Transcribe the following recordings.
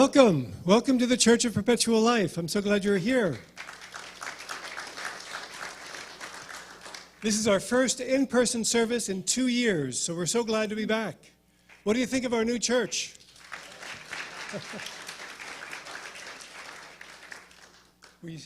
Welcome. Welcome to the Church of Perpetual Life. I'm so glad you're here. This is our first in-person service in 2 years, so we're so glad to be back. What do you think of our new church? We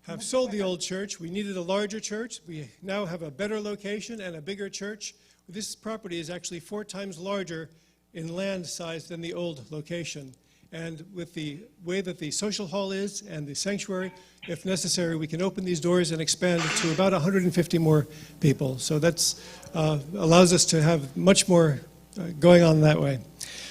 have sold the old church. We needed a larger church. We now have a better location and a bigger church. This property is actually 4 times larger in land size than the old location. And with the way that the social hall is and the sanctuary, if necessary, we can open these doors and expand to about 150 more people. So that allows us to have much more going on that way.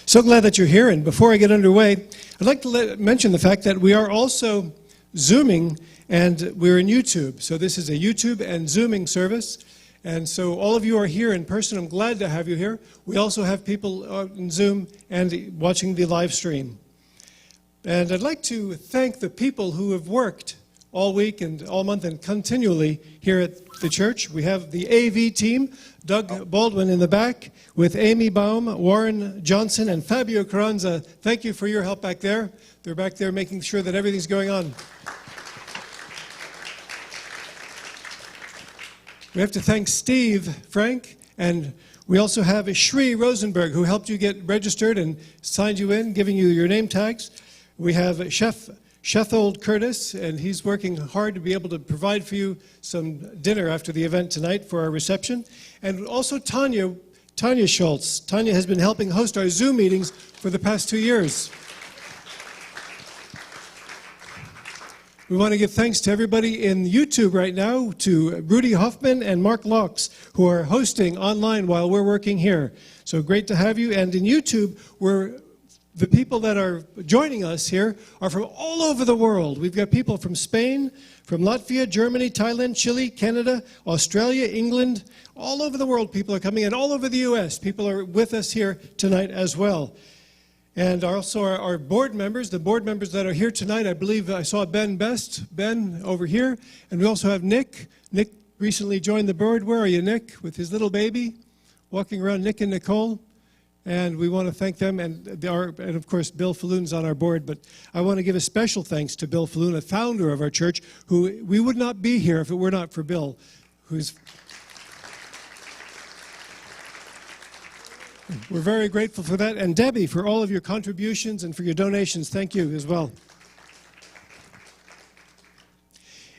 So glad that you're here. And before I get underway, I'd like to mention the fact that we are also Zooming, and we're in YouTube. So this is a YouTube and Zooming service. And so all of you are here in person. I'm glad to have you here. We also have people on Zoom and watching the live stream. And I'd like to thank the people who have worked all week and all month and continually here at the church. We have the AV team, Doug Baldwin in the back, with Amy Baum, Warren Johnson, and Fabio Carranza. Thank you for your help back there. They're back there making sure that everything's going on. We have to thank Steve Frank, and we also have Shri Rosenberg, who helped you get registered and signed you in, giving you your name tags. We have Chef Shethold Curtis, and he's working hard to be able to provide for you some dinner after the event tonight for our reception. And also Tanya Schultz. Tanya has been helping host our Zoom meetings for the past 2 years. We want to give thanks to everybody in YouTube right now, to Rudy Hoffman and Mark Locks, who are hosting online while we're working here. So great to have you. And in YouTube, the people that are joining us here are from all over the world. We've got people from Spain, from Latvia, Germany, Thailand, Chile, Canada, Australia, England. All over the world people are coming, and all over the U.S. people are with us here tonight as well. And also our board members, the board members that are here tonight. I believe I saw Ben Best, Ben over here. And we also have Nick. Nick recently joined the board. Where are you, Nick? With his little baby, walking around, Nick and Nicole. And we want to thank them, and of course Bill Faloon's on our board, but I want to give a special thanks to Bill Faloon, a founder of our church, who we would not be here if it were not for Bill, we're very grateful for that, and Debbie for all of your contributions and for your donations. Thank you as well.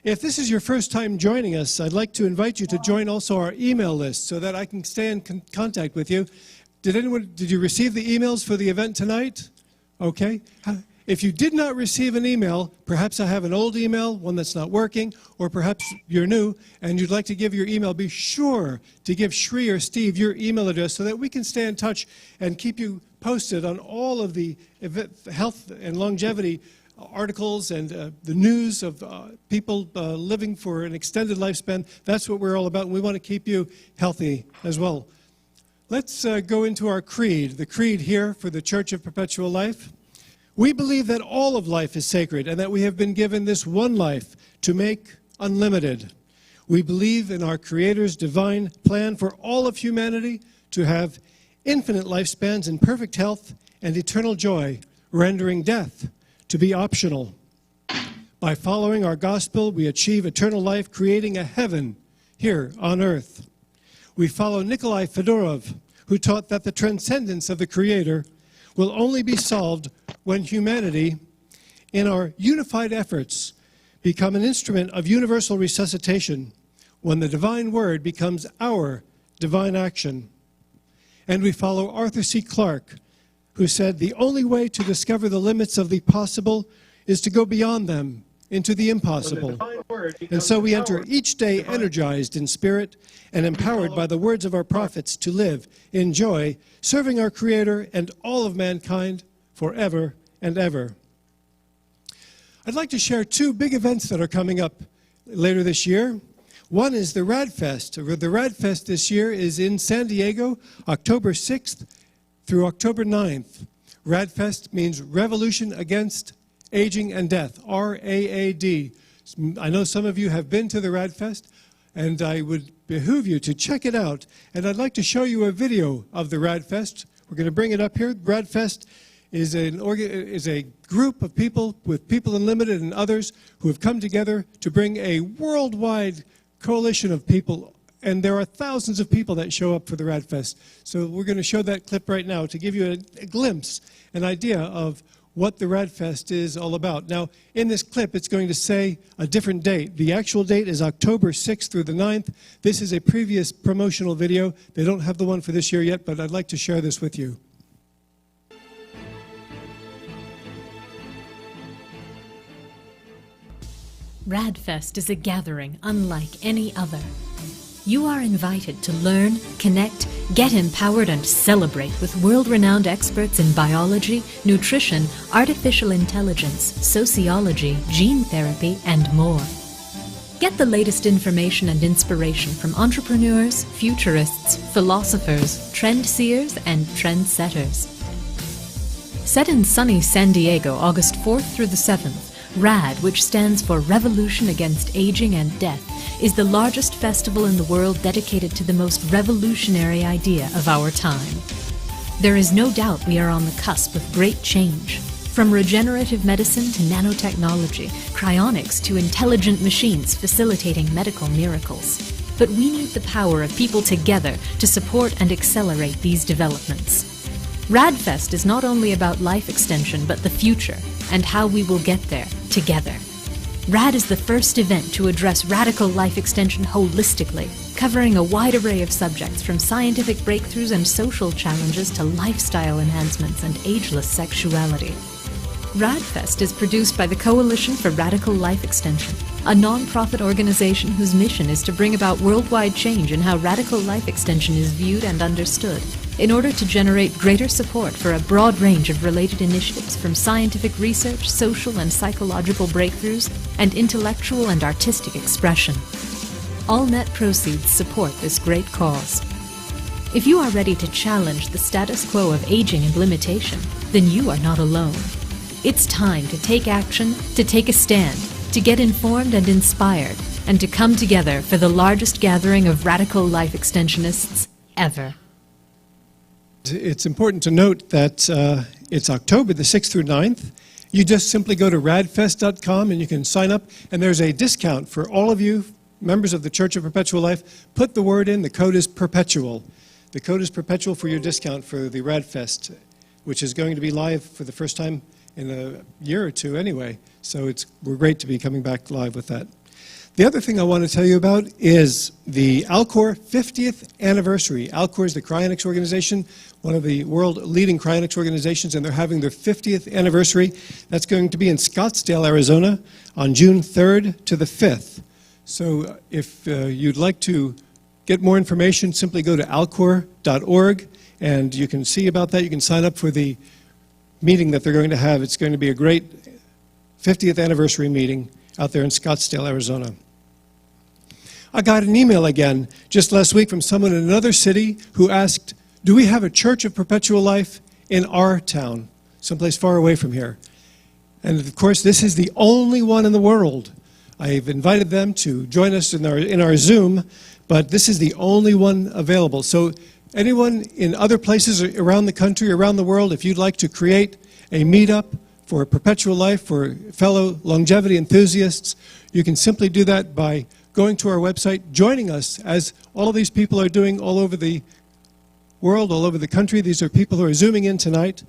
If this is your first time joining us, I'd like to invite you to join also our email list so that I can stay in contact with you. Did you receive the emails for the event tonight? Okay. If you did not receive an email, perhaps I have an old email, one that's not working, or perhaps you're new and you'd like to give your email, be sure to give Shri or Steve your email address so that we can stay in touch and keep you posted on all of the health and longevity articles and the news of people living for an extended lifespan. That's what we're all about, and we want to keep you healthy as well. Let's go into our creed, the creed here for the Church of Perpetual Life. We believe that all of life is sacred and that we have been given this one life to make unlimited. We believe in our Creator's divine plan for all of humanity to have infinite lifespans in perfect health and eternal joy, rendering death to be optional. By following our gospel, we achieve eternal life, creating a heaven here on earth. We follow Nikolai Fedorov, who taught that the transcendence of the Creator will only be solved when humanity, in our unified efforts, become an instrument of universal resuscitation, when the divine word becomes our divine action. And we follow Arthur C. Clarke, who said, the only way to discover the limits of the possible is to go beyond them into the impossible. And so we enter each day energized in spirit and empowered by the words of our prophets to live in joy, serving our Creator and all of mankind forever and ever. I'd like to share 2 big events that are coming up later this year. One is the RADFest. The RADFest this year is in San Diego, October 6th through October 9th. RADFest means Revolution Against Aging and Death, RAAD. I know some of you have been to the RADFest, and I would behoove you to check it out. And I'd like to show you a video of the RADFest. We're going to bring it up here. RADFest is a group of people with People Unlimited and others who have come together to bring a worldwide coalition of people. And there are thousands of people that show up for the RADFest. So we're going to show that clip right now to give you a glimpse, an idea of what the RADFest is all about. Now, in this clip, it's going to say a different date. The actual date is October 6th through the 9th. This is a previous promotional video. They don't have the one for this year yet, but I'd like to share this with you. RADFest is a gathering unlike any other. You are invited to learn, connect, get empowered, and celebrate with world-renowned experts in biology, nutrition, artificial intelligence, sociology, gene therapy, and more. Get the latest information and inspiration from entrepreneurs, futurists, philosophers, trend-seers, and trendsetters. Set in sunny San Diego, August 4th through the 7th, RAD, which stands for Revolution Against Aging and Death, is the largest festival in the world dedicated to the most revolutionary idea of our time. There is no doubt we are on the cusp of great change. From regenerative medicine to nanotechnology, cryonics to intelligent machines facilitating medical miracles. But we need the power of people together to support and accelerate these developments. RADFest is not only about life extension, but the future, and how we will get there together. RAD is the first event to address radical life extension holistically, covering a wide array of subjects from scientific breakthroughs and social challenges to lifestyle enhancements and ageless sexuality. RADFest is produced by the Coalition for Radical Life Extension, a non-profit organization whose mission is to bring about worldwide change in how radical life extension is viewed and understood, in order to generate greater support for a broad range of related initiatives from scientific research, social and psychological breakthroughs, and intellectual and artistic expression. All net proceeds support this great cause. If you are ready to challenge the status quo of aging and limitation, then you are not alone. It's time to take action, to take a stand, to get informed and inspired, and to come together for the largest gathering of radical life extensionists ever. It's important to note that it's October the 6th through 9th. You just simply go to radfest.com and you can sign up, and there's a discount for all of you members of the Church of Perpetual Life. Put the word in, the code is Perpetual. The code is Perpetual for your discount for the RADFest, which is going to be live for the first time in a year or two anyway. So we're great to be coming back live with that. The other thing I want to tell you about is the Alcor 50th anniversary. Alcor is the cryonics organization, one of the world leading cryonics organizations, and they're having their 50th anniversary. That's going to be in Scottsdale, Arizona on June 3rd to the 5th. So if you'd like to get more information, simply go to alcor.org and you can see about that. You can sign up for the meeting that they're going to have. It's going to be a great 50th anniversary meeting out there in Scottsdale, Arizona. I got an email again just last week from someone in another city who asked, do we have a Church of Perpetual Life in our town, someplace far away from here? And of course, this is the only one in the world. I've invited them to join us in our Zoom, but this is the only one available. So anyone in other places around the country, around the world, if you'd like to create a meetup for Perpetual Life, for fellow longevity enthusiasts, you can simply do that by going to our website, joining us, as all of these people are doing all over the world, all over the country. These are people who are Zooming in tonight,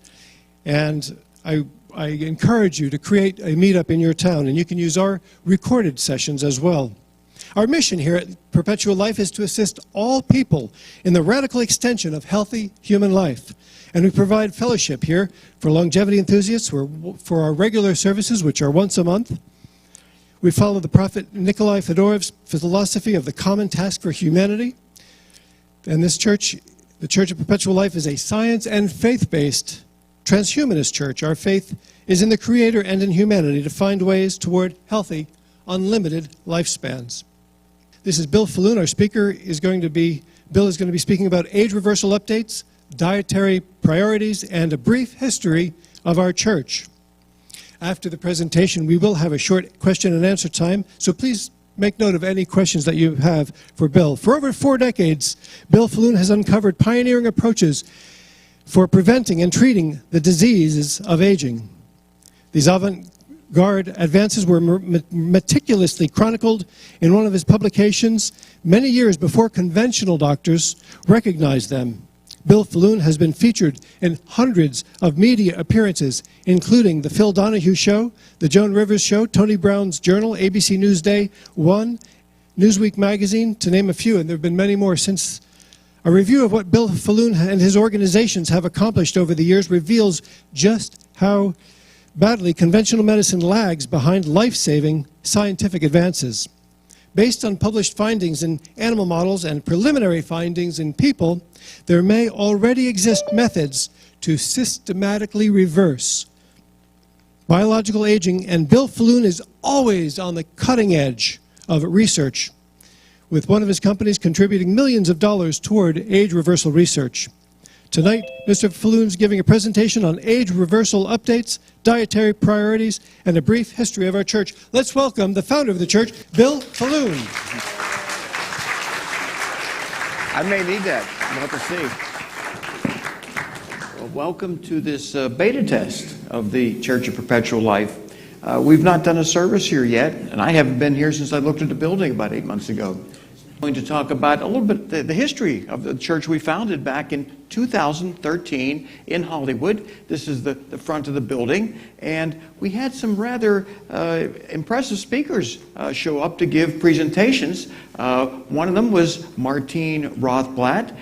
and I encourage you to create a meetup in your town, and you can use our recorded sessions as well. Our mission here at Perpetual Life is to assist all people in the radical extension of healthy human life. And we provide fellowship here for longevity enthusiasts for our regular services, which are once a month. We follow the prophet Nikolai Fedorov's philosophy of the common task for humanity. And this church, the Church of Perpetual Life, is a science and faith-based transhumanist church. Our faith is in the Creator and in humanity to find ways toward healthy, unlimited lifespans. This is Bill Faloon. Our speaker is going to be, Bill is going to be speaking about age reversal updates, dietary priorities, and a brief history of our church. After the presentation, we will have a short question and answer time, so please make note of any questions that you have for Bill. For over 4 decades, Bill Faloon has uncovered pioneering approaches for preventing and treating the diseases of aging. These avant-garde advances were meticulously chronicled in one of his publications many years before conventional doctors recognized them. Bill Faloon has been featured in hundreds of media appearances, including The Phil Donahue Show, The Joan Rivers Show, Tony Brown's Journal, ABC Newsday, One, Newsweek Magazine, to name a few, and there have been many more since. A review of what Bill Faloon and his organizations have accomplished over the years reveals just how badly conventional medicine lags behind life-saving scientific advances. Based on published findings in animal models and preliminary findings in people, there may already exist methods to systematically reverse biological aging, and Bill Faloon is always on the cutting edge of research, with one of his companies contributing millions of dollars toward age reversal research. Tonight, Mr. Faloon's giving a presentation on age reversal updates, dietary priorities, and a brief history of our church. Let's welcome the founder of the church, Bill Faloon. I may need that. We'll have to see. Well, welcome to this beta test of the Church of Perpetual Life. We've not done a service here yet, and I haven't been here since I looked at the building about 8 months ago. I'm going to talk about a little bit the history of the church we founded back in 2013 in Hollywood. This is the front of the building, and we had some rather impressive speakers show up to give presentations. One of them was Martine Rothblatt.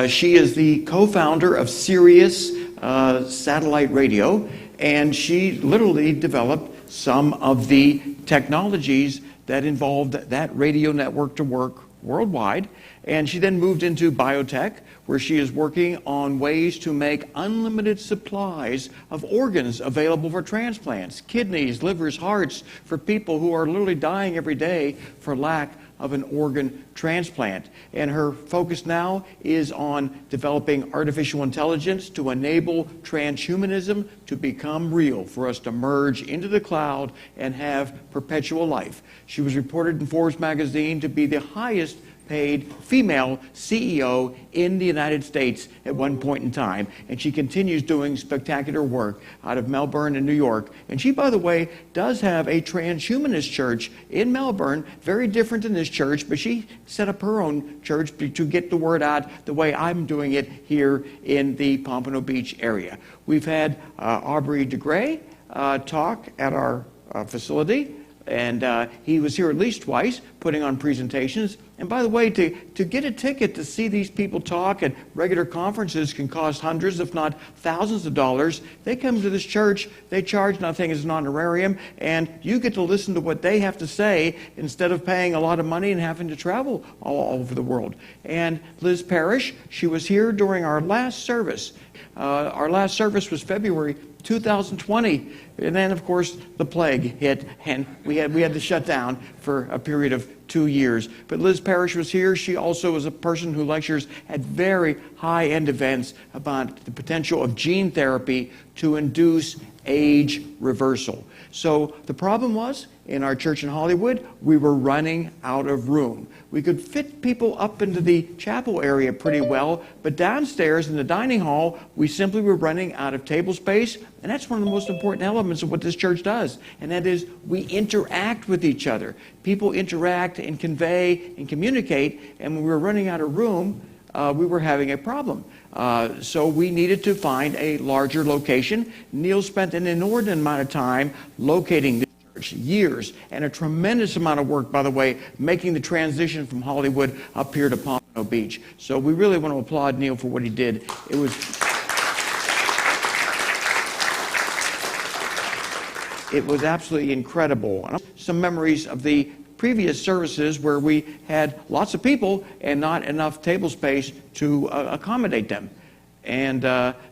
She is the co-founder of Sirius Satellite Radio, and she literally developed some of the technologies that involved that radio network to work worldwide. And she then moved into biotech, where she is working on ways to make unlimited supplies of organs available for transplants, kidneys, livers, hearts, for people who are literally dying every day for lack of an organ transplant. And her focus now is on developing artificial intelligence to enable transhumanism to become real, for us to merge into the cloud and have perpetual life. She was reported in Forbes magazine to be the highest paid female CEO in the United States at one point in time, and she continues doing spectacular work out of Melbourne and New York. And she, by the way, does have a transhumanist church in Melbourne, very different than this church, but she set up her own church to get the word out the way I'm doing it here in the Pompano Beach area. We've had Aubrey de Grey talk at our facility, and he was here at least twice putting on presentations. And by the way, to get a ticket to see these people talk at regular conferences can cost hundreds, if not thousands of dollars. They come to this church, they charge nothing as an honorarium, and you get to listen to what they have to say instead of paying a lot of money and having to travel all over the world. And Liz Parrish, she was here during our last service. Our last service was February 2020, and then of course the plague hit, and we had to shut down for a period of 2 years. But Liz Parrish was here. She also is a person who lectures at very high-end events about the potential of gene therapy to induce age reversal. So the problem was, in our church in Hollywood, we were running out of room. We could fit people up into the chapel area pretty well, but downstairs in the dining hall, we simply were running out of table space, and that's one of the most important elements of what this church does, and that is we interact with each other. People interact and convey and communicate, and when we were running out of room, we were having a problem. So we needed to find a larger location. Neil spent an inordinate amount of time locating this church, years, and a tremendous amount of work, by the way, making the transition from Hollywood up here to Pompano Beach. So we really want to applaud Neil for what he did. It was absolutely incredible. Some memories of the previous services where we had lots of people and not enough table space to accommodate them. And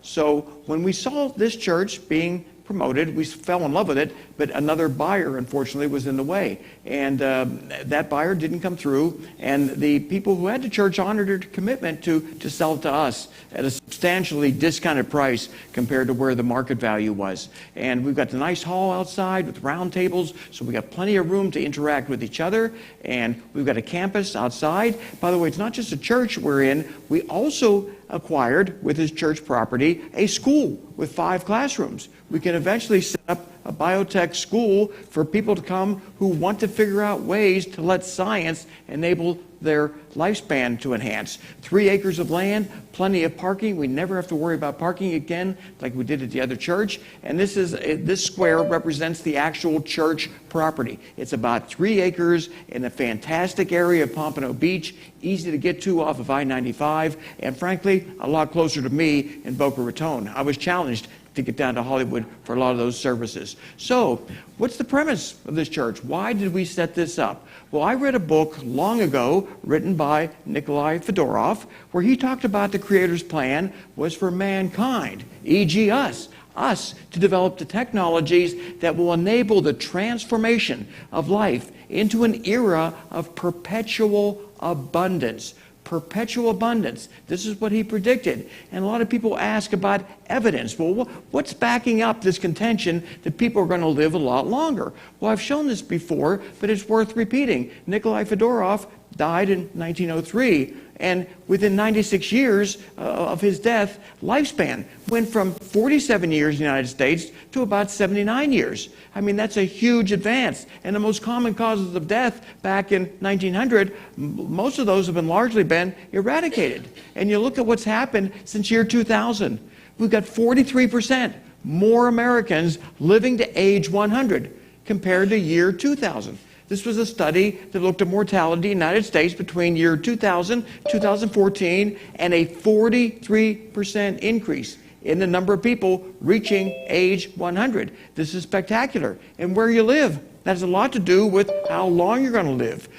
so when we saw this church being promoted, we fell in love with it, but another buyer, unfortunately, was in the way. And that buyer didn't come through, and the people who had the church honored their commitment to sell it to us at a substantially discounted price compared to where the market value was. And we've got the nice hall outside with round tables, so we've got plenty of room to interact with each other. And we've got a campus outside. By the way, it's not just a church we're in. We also acquired, with his church property, a school with 5 classrooms. We can eventually set up a biotech school for people to come who want to figure out ways to let science enable their lifespan to enhance. 3 acres of land, plenty of parking. We never have to worry about parking again like we did at the other church. And this square represents the actual church property. It's about 3 acres in a fantastic area of Pompano Beach, easy to get to off of I-95, and frankly, a lot closer to me in Boca Raton. I was challenged to get down to Hollywood for a lot of those services. So, what's the premise of this church? Why did we set this up? Well, I read a book long ago written by Nikolai Fedorov, where he talked about the Creator's plan was for mankind, e.g. us, to develop the technologies that will enable the transformation of life into an era of perpetual abundance. Perpetual abundance. This is what he predicted. And a lot of people ask about evidence. Well, what's backing up this contention that people are going to live a lot longer? Well, I've shown this before, but it's worth repeating. Nikolai Fedorov died in 1903, and within 96 years of his death, lifespan went from 47 years in the United States to about 79 years. I mean, that's a huge advance. And the most common causes of death back in 1900, most of those have largely been eradicated. And you look at what's happened since year 2000. We've got 43% more Americans living to age 100 compared to year 2000. This was a study that looked at mortality in the United States between year 2000, 2014, and a 43% increase in the number of people reaching age 100. This is spectacular. And where you live, that has a lot to do with how long you're going to live.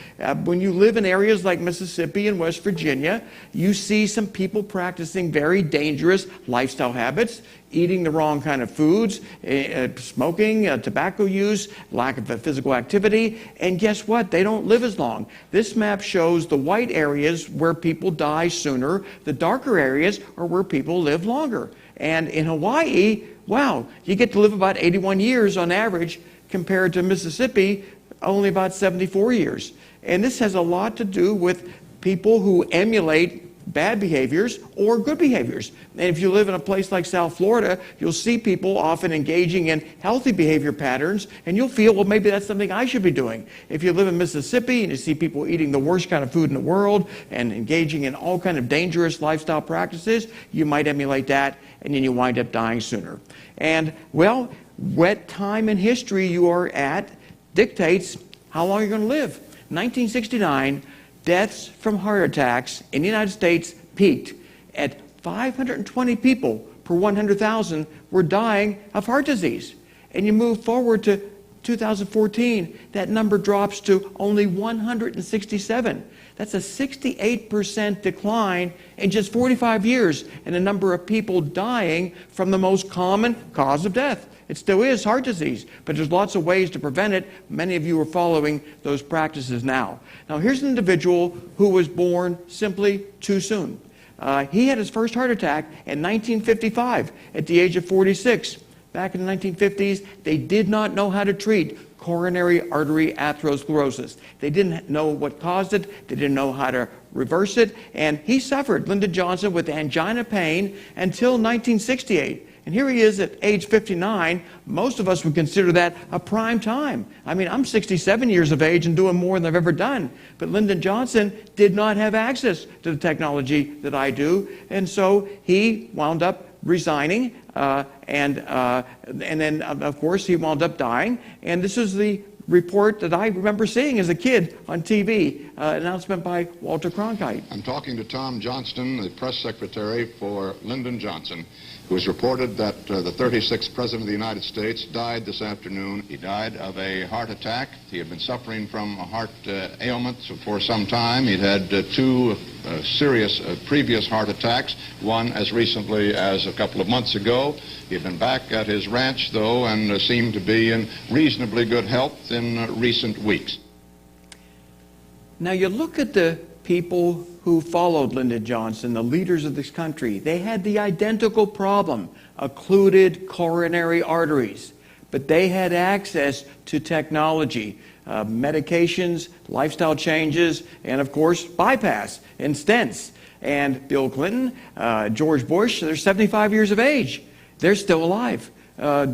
When you live in areas like Mississippi and West Virginia, you see some people practicing very dangerous lifestyle habits, eating the wrong kind of foods, smoking, tobacco use, lack of physical activity, and guess what? They don't live as long. This map shows the white areas where people die sooner. The darker areas are where people live longer. And in Hawaii, wow, you get to live about 81 years on average, compared to Mississippi, only about 74 years. And this has a lot to do with people who emulate bad behaviors or good behaviors. And if you live in a place like South Florida, you'll see people often engaging in healthy behavior patterns, and you'll feel, well, maybe that's something I should be doing. If you live in Mississippi and you see people eating the worst kind of food in the world and engaging in all kind of dangerous lifestyle practices, you might emulate that, and then you wind up dying sooner. And, well, what time in history you are at dictates how long you're going to live. 1969, deaths from heart attacks in the United States peaked at 520 people per 100,000 were dying of heart disease. And you move forward to 2014, that number drops to only 167. That's a 68% decline in just 45 years in the number of people dying from the most common cause of death. It still is heart disease, but there's lots of ways to prevent it. Many of you are following those practices now. Now, here's an individual who was born simply too soon. He had his first heart attack in 1955 at the age of 46. Back in the 1950s, they did not know how to treat coronary artery atherosclerosis. They didn't know what caused it. They didn't know how to reverse it. And he suffered, Lyndon Johnson, with angina pain until 1968. And here he is at age 59. Most of us would consider that a prime time. I mean, I'm 67 years of age and doing more than I've ever done. But Lyndon Johnson did not have access to the technology that I do. And so he wound up resigning. And then, of course, he wound up dying. And this is the report that I remember seeing as a kid on TV, announcement by Walter Cronkite. I'm talking to Tom Johnston, the press secretary for Lyndon Johnson, who has reported that the 36th President of the United States died this afternoon. He died of a heart attack. He had been suffering from a heart ailment for some time. He'd had 2 serious previous heart attacks, one as recently as a couple of months ago. He had been back at his ranch, though, and seemed to be in reasonably good health in recent weeks. Now, you look at the people who followed Lyndon Johnson, the leaders of this country, they had the identical problem, occluded coronary arteries. But they had access to technology, medications, lifestyle changes, and of course, bypass and stents. And Bill Clinton, George Bush, they're 75 years of age. They're still alive.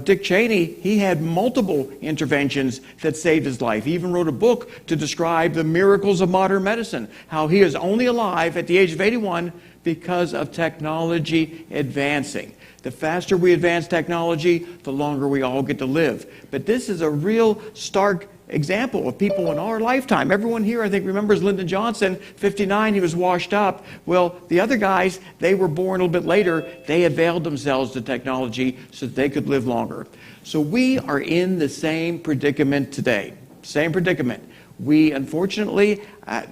Dick Cheney, he had multiple interventions that saved his life. He even wrote a book to describe the miracles of modern medicine, how he is only alive at the age of 81 because of technology advancing. The faster we advance technology, the longer we all get to live. But this is a real stark example of people in our lifetime. Everyone here, I think, remembers Lyndon Johnson, 59, he was washed up. Well, the other guys, they were born a little bit later. They availed themselves to technology so that they could live longer. So we are in the same predicament today. Same predicament. We, unfortunately,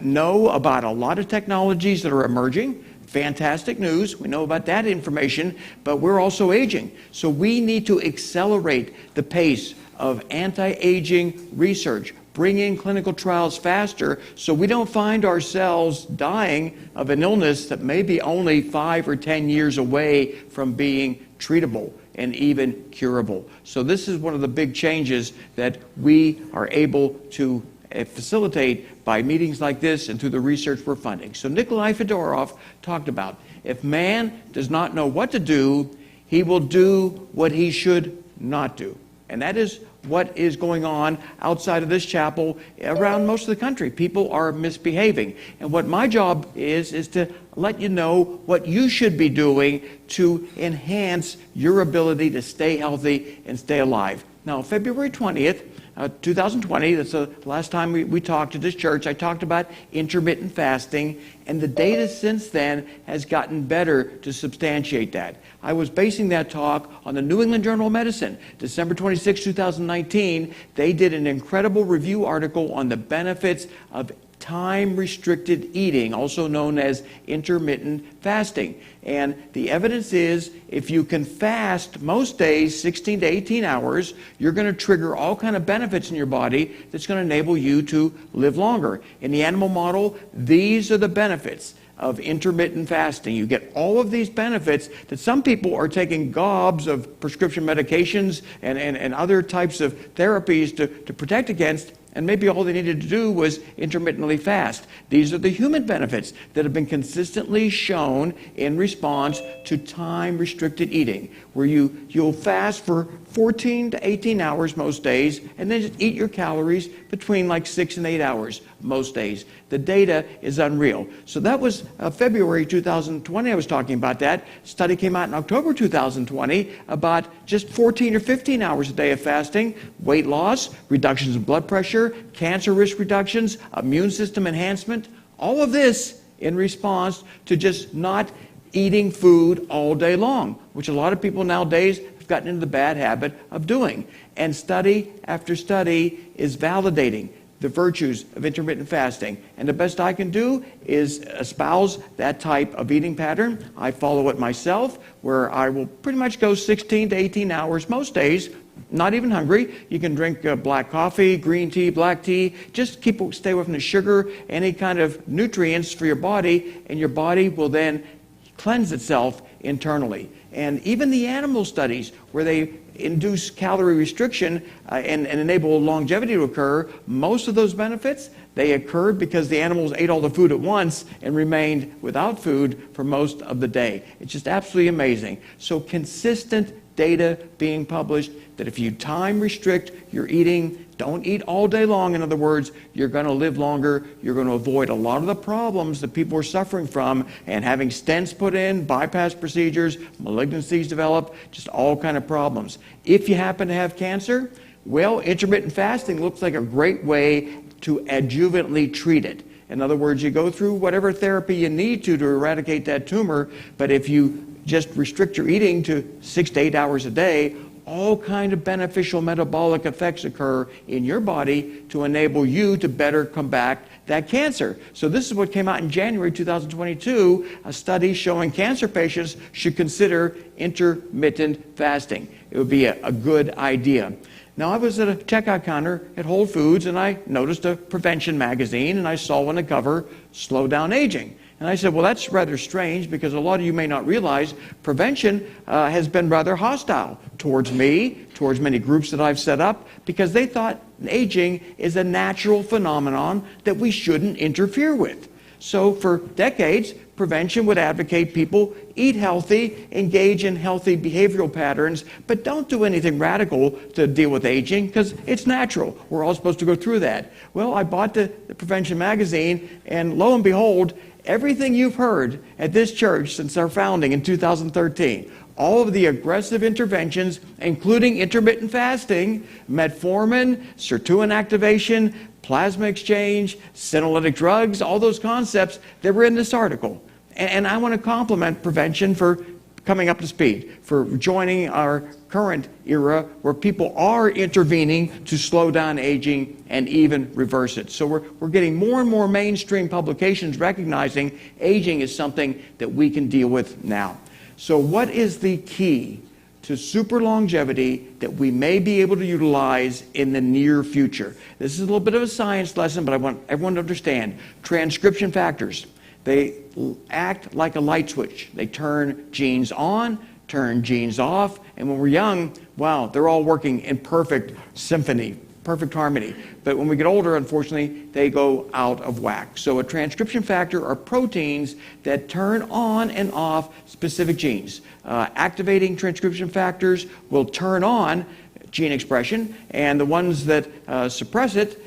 know about a lot of technologies that are emerging. Fantastic news. We know about that information, but we're also aging. So we need to accelerate the pace of anti-aging research, bring in clinical trials faster so we don't find ourselves dying of an illness that may be only 5 or 10 years away from being treatable and even curable. So this is one of the big changes that we are able to facilitate by meetings like this and through the research we're funding. So Nikolai Fedorov talked about, if man does not know what to do, he will do what he should not do. And that is what is going on outside of this chapel around most of the country. People are misbehaving. And what my job is to let you know what you should be doing to enhance your ability to stay healthy and stay alive. Now, February 20th, 2020, that's the last time we talked to this church, I talked about intermittent fasting, and the data since then has gotten better to substantiate that. I was basing that talk on the New England Journal of Medicine, December 26, 2019. They did an incredible review article on the benefits of time-restricted eating, also known as intermittent fasting. And the evidence is if you can fast most days, 16 to 18 hours, you're going to trigger all kind of benefits in your body that's going to enable you to live longer. In the animal model, these are the benefits of intermittent fasting. You get all of these benefits that some people are taking gobs of prescription medications and other types of therapies to protect against, and maybe all they needed to do was intermittently fast. These are the human benefits that have been consistently shown in response to time-restricted eating, where you'll fast for 14 to 18 hours most days, and then just eat your calories between like 6 and 8 hours most days. The data is unreal. So that was February 2020 I was talking about that. Study came out in October 2020 about just 14 or 15 hours a day of fasting, weight loss, reductions in blood pressure, cancer risk reductions, immune system enhancement, all of this in response to just not eating food all day long, which a lot of people nowadays have gotten into the bad habit of doing. And study after study is validating the virtues of intermittent fasting. And the best I can do is espouse that type of eating pattern. I follow it myself, where I will pretty much go 16 to 18 hours most days, not even hungry. You can drink black coffee, green tea, black tea. Just stay away from the sugar, any kind of nutrients for your body, and your body will then cleanse itself internally. And even the animal studies, where they induce calorie restriction and enable longevity to occur, most of those benefits, they occurred because the animals ate all the food at once and remained without food for most of the day. It's just absolutely amazing. So consistent data being published that if you time restrict your eating, don't eat all day long, in other words, you're going to live longer, you're going to avoid a lot of the problems that people are suffering from and having stents put in, bypass procedures, malignancies develop, just all kind of problems. If you happen to have cancer, well, intermittent fasting looks like a great way to adjuvantly treat it. In other words, you go through whatever therapy you need to eradicate that tumor, but if you just restrict your eating to 6 to 8 hours a day, all kind of beneficial metabolic effects occur in your body to enable you to better combat that cancer. So this is what came out in January 2022, a study showing cancer patients should consider intermittent fasting. It would be a good idea. Now, I was at a checkout counter at Whole Foods, and I noticed a prevention magazine, and I saw on the cover, Slow Down Aging. And I said, well, that's rather strange, because a lot of you may not realize prevention has been rather hostile towards me, towards many groups that I've set up, because they thought aging is a natural phenomenon that we shouldn't interfere with. So for decades, prevention would advocate people eat healthy, engage in healthy behavioral patterns, but don't do anything radical to deal with aging, because it's natural. We're all supposed to go through that. Well, I bought the Prevention magazine, and lo and behold, everything you've heard at this church since our founding in 2013, all of the aggressive interventions, including intermittent fasting, metformin, sirtuin activation, plasma exchange, senolytic drugs, all those concepts that were in this article. And I want to compliment prevention for coming up to speed, for joining our current era where people are intervening to slow down aging and even reverse it. So we're getting more and more mainstream publications recognizing aging is something that we can deal with now. So what is the key to super longevity that we may be able to utilize in the near future? This is a little bit of a science lesson, but I want everyone to understand. Transcription factors, they act like a light switch. They turn genes on, turn genes off, and when we're young, wow, they're all working in perfect symphony, perfect harmony. But when we get older, unfortunately, they go out of whack. So a transcription factor are proteins that turn on and off specific genes. Activating transcription factors will turn on gene expression, and the ones that suppress it,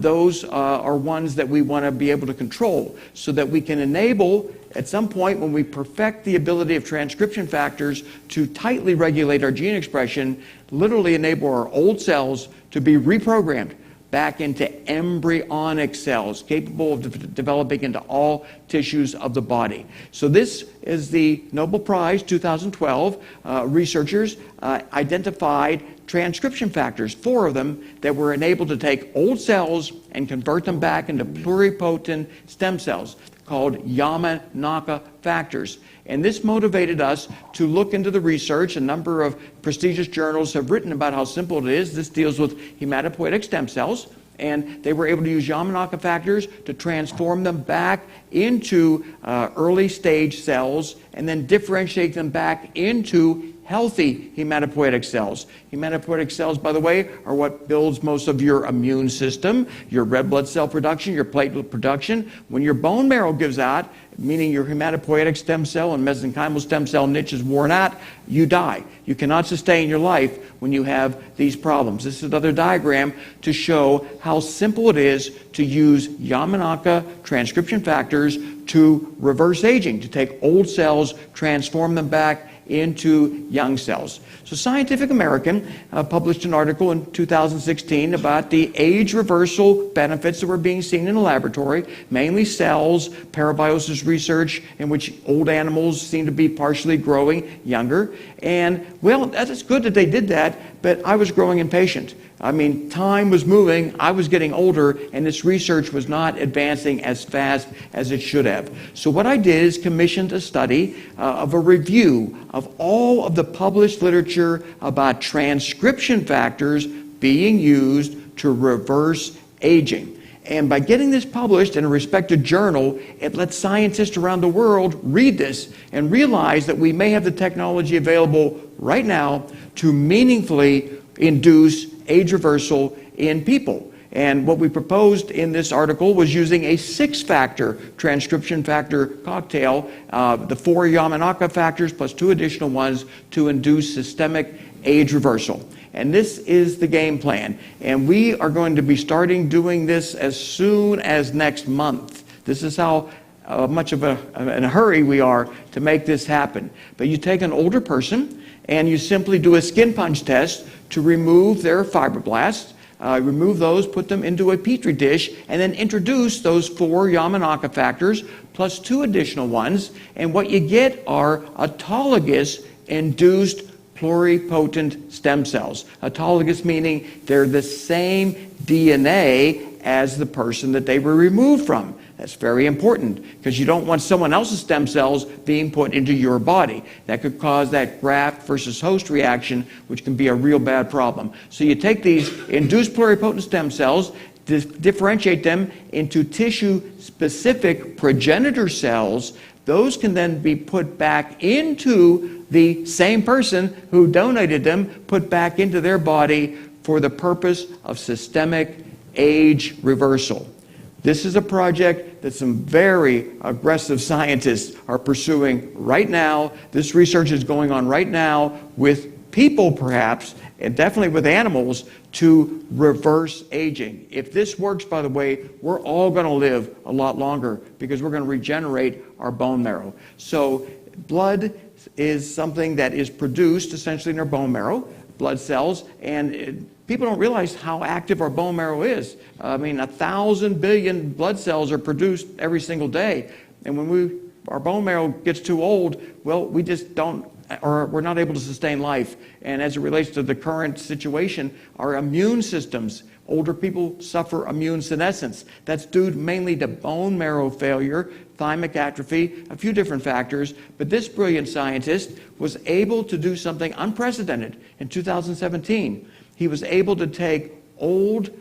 those are ones that we want to be able to control so that we can enable, at some point when we perfect the ability of transcription factors to tightly regulate our gene expression, literally enable our old cells to be reprogrammed back into embryonic cells capable of developing into all tissues of the body. So this is the Nobel Prize 2012. Researchers identified transcription factors, 4 of them, that were enabled to take old cells and convert them back into pluripotent stem cells called Yamanaka factors. And this motivated us to look into the research. A number of prestigious journals have written about how simple it is. This deals with hematopoietic stem cells. And they were able to use Yamanaka factors to transform them back into early stage cells and then differentiate them back into healthy hematopoietic cells. Hematopoietic cells, by the way, are what builds most of your immune system, your red blood cell production, your platelet production. When your bone marrow gives out, meaning your hematopoietic stem cell and mesenchymal stem cell niche is worn out, you die. You cannot sustain your life when you have these problems. This is another diagram to show how simple it is to use Yamanaka transcription factors to reverse aging, to take old cells, transform them back into young cells. So Scientific American published an article in 2016 about the age reversal benefits that were being seen in the laboratory, mainly cells, parabiosis research in which old animals seem to be partially growing younger. And, well, that's good that they did that, but I was growing impatient. I mean, time was moving, I was getting older, and this research was not advancing as fast as it should have. So what I did is commissioned a study of a review of all of the published literature about transcription factors being used to reverse aging. And by getting this published in a respected journal, it lets scientists around the world read this and realize that we may have the technology available right now to meaningfully induce age reversal in people. And what we proposed in this article was using a 6-factor transcription factor cocktail, the 4 Yamanaka factors plus 2 additional ones to induce systemic age reversal. And this is the game plan. And we are going to be starting doing this as soon as next month. This is how much of in a hurry we are to make this happen. But you take an older person and you simply do a skin punch test to remove their fibroblasts, remove those, put them into a petri dish, and then introduce those 4 Yamanaka factors plus 2 additional ones. And what you get are autologous induced pluripotent stem cells. Autologous meaning they're the same DNA as the person that they were removed from. That's very important because you don't want someone else's stem cells being put into your body. That could cause that graft versus host reaction, which can be a real bad problem. So you take these induced pluripotent stem cells, differentiate them into tissue-specific progenitor cells. Those can then be put back into the same person who donated them, put back into their body for the purpose of systemic age reversal. This is a project that some very aggressive scientists are pursuing right now. This research is going on right now with people, perhaps, and definitely with animals, to reverse aging. If this works, by the way, we're all going to live a lot longer because we're going to regenerate our bone marrow. So blood is something that is produced essentially in our bone marrow, blood cells, and people don't realize how active our bone marrow is. I mean, 1,000 billion blood cells are produced every single day. And when our bone marrow gets too old, well, we just don't, or we're not able to sustain life. And as it relates to the current situation, our immune systems, older people suffer immune senescence. That's due mainly to bone marrow failure, thymic atrophy, a few different factors. But this brilliant scientist was able to do something unprecedented in 2017. He was able to take old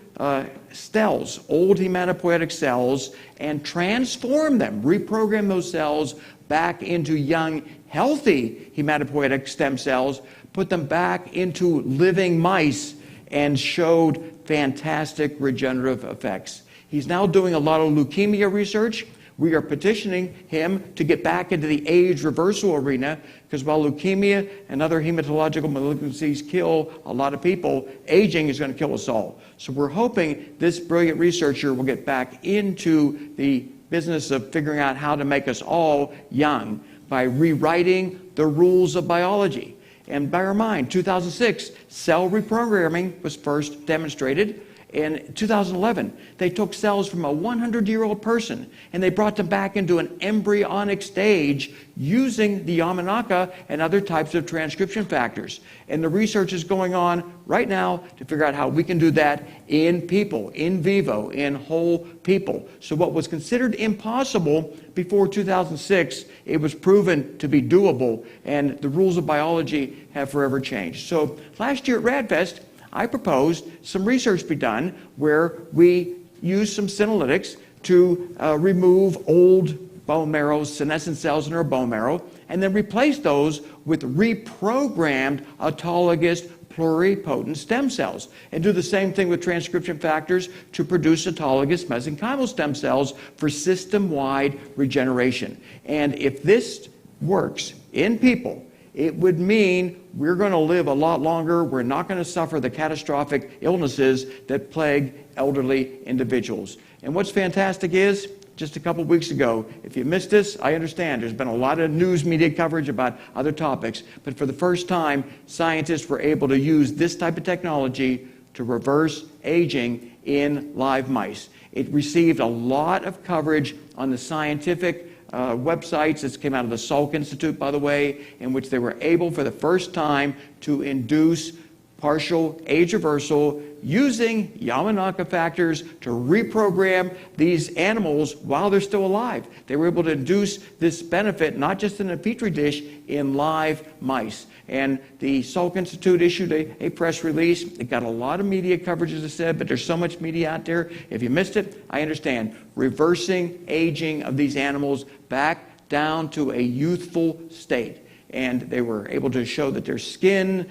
cells, old hematopoietic cells, and transform them, reprogram those cells back into young, healthy hematopoietic stem cells, put them back into living mice, and showed fantastic regenerative effects. He's now doing a lot of leukemia research. We are petitioning him to get back into the age reversal arena because while leukemia and other hematological malignancies kill a lot of people, aging is going to kill us all. So we're hoping this brilliant researcher will get back into the business of figuring out how to make us all young by rewriting the rules of biology. And bear in mind, 2006, cell reprogramming was first demonstrated. In 2011, they took cells from a 100-year-old person and they brought them back into an embryonic stage using the Yamanaka and other types of transcription factors. And the research is going on right now to figure out how we can do that in people, in vivo, in whole people. So what was considered impossible before 2006, it was proven to be doable, and the rules of biology have forever changed. So last year at RadFest, I proposed some research be done where we use some senolytics to remove old bone marrow, senescent cells in our bone marrow, and then replace those with reprogrammed autologous pluripotent stem cells, and do the same thing with transcription factors to produce autologous mesenchymal stem cells for system-wide regeneration. And if this works in people, it would mean we're going to live a lot longer. We're not going to suffer the catastrophic illnesses that plague elderly individuals. And what's fantastic is, just a couple weeks ago, if you missed this, I understand there's been a lot of news media coverage about other topics, but for the first time, scientists were able to use this type of technology to reverse aging in live mice. It received a lot of coverage on the scientific websites. This came out of the Salk Institute, by the way, in which they were able for the first time to induce partial age reversal using Yamanaka factors to reprogram these animals while they're still alive. They were able to induce this benefit not just in a petri dish, in live mice. And the Salk Institute issued a press release. It got a lot of media coverage, as I said, but there's so much media out there. If you missed it, I understand. Reversing aging of these animals back down to a youthful state. And they were able to show that their skin,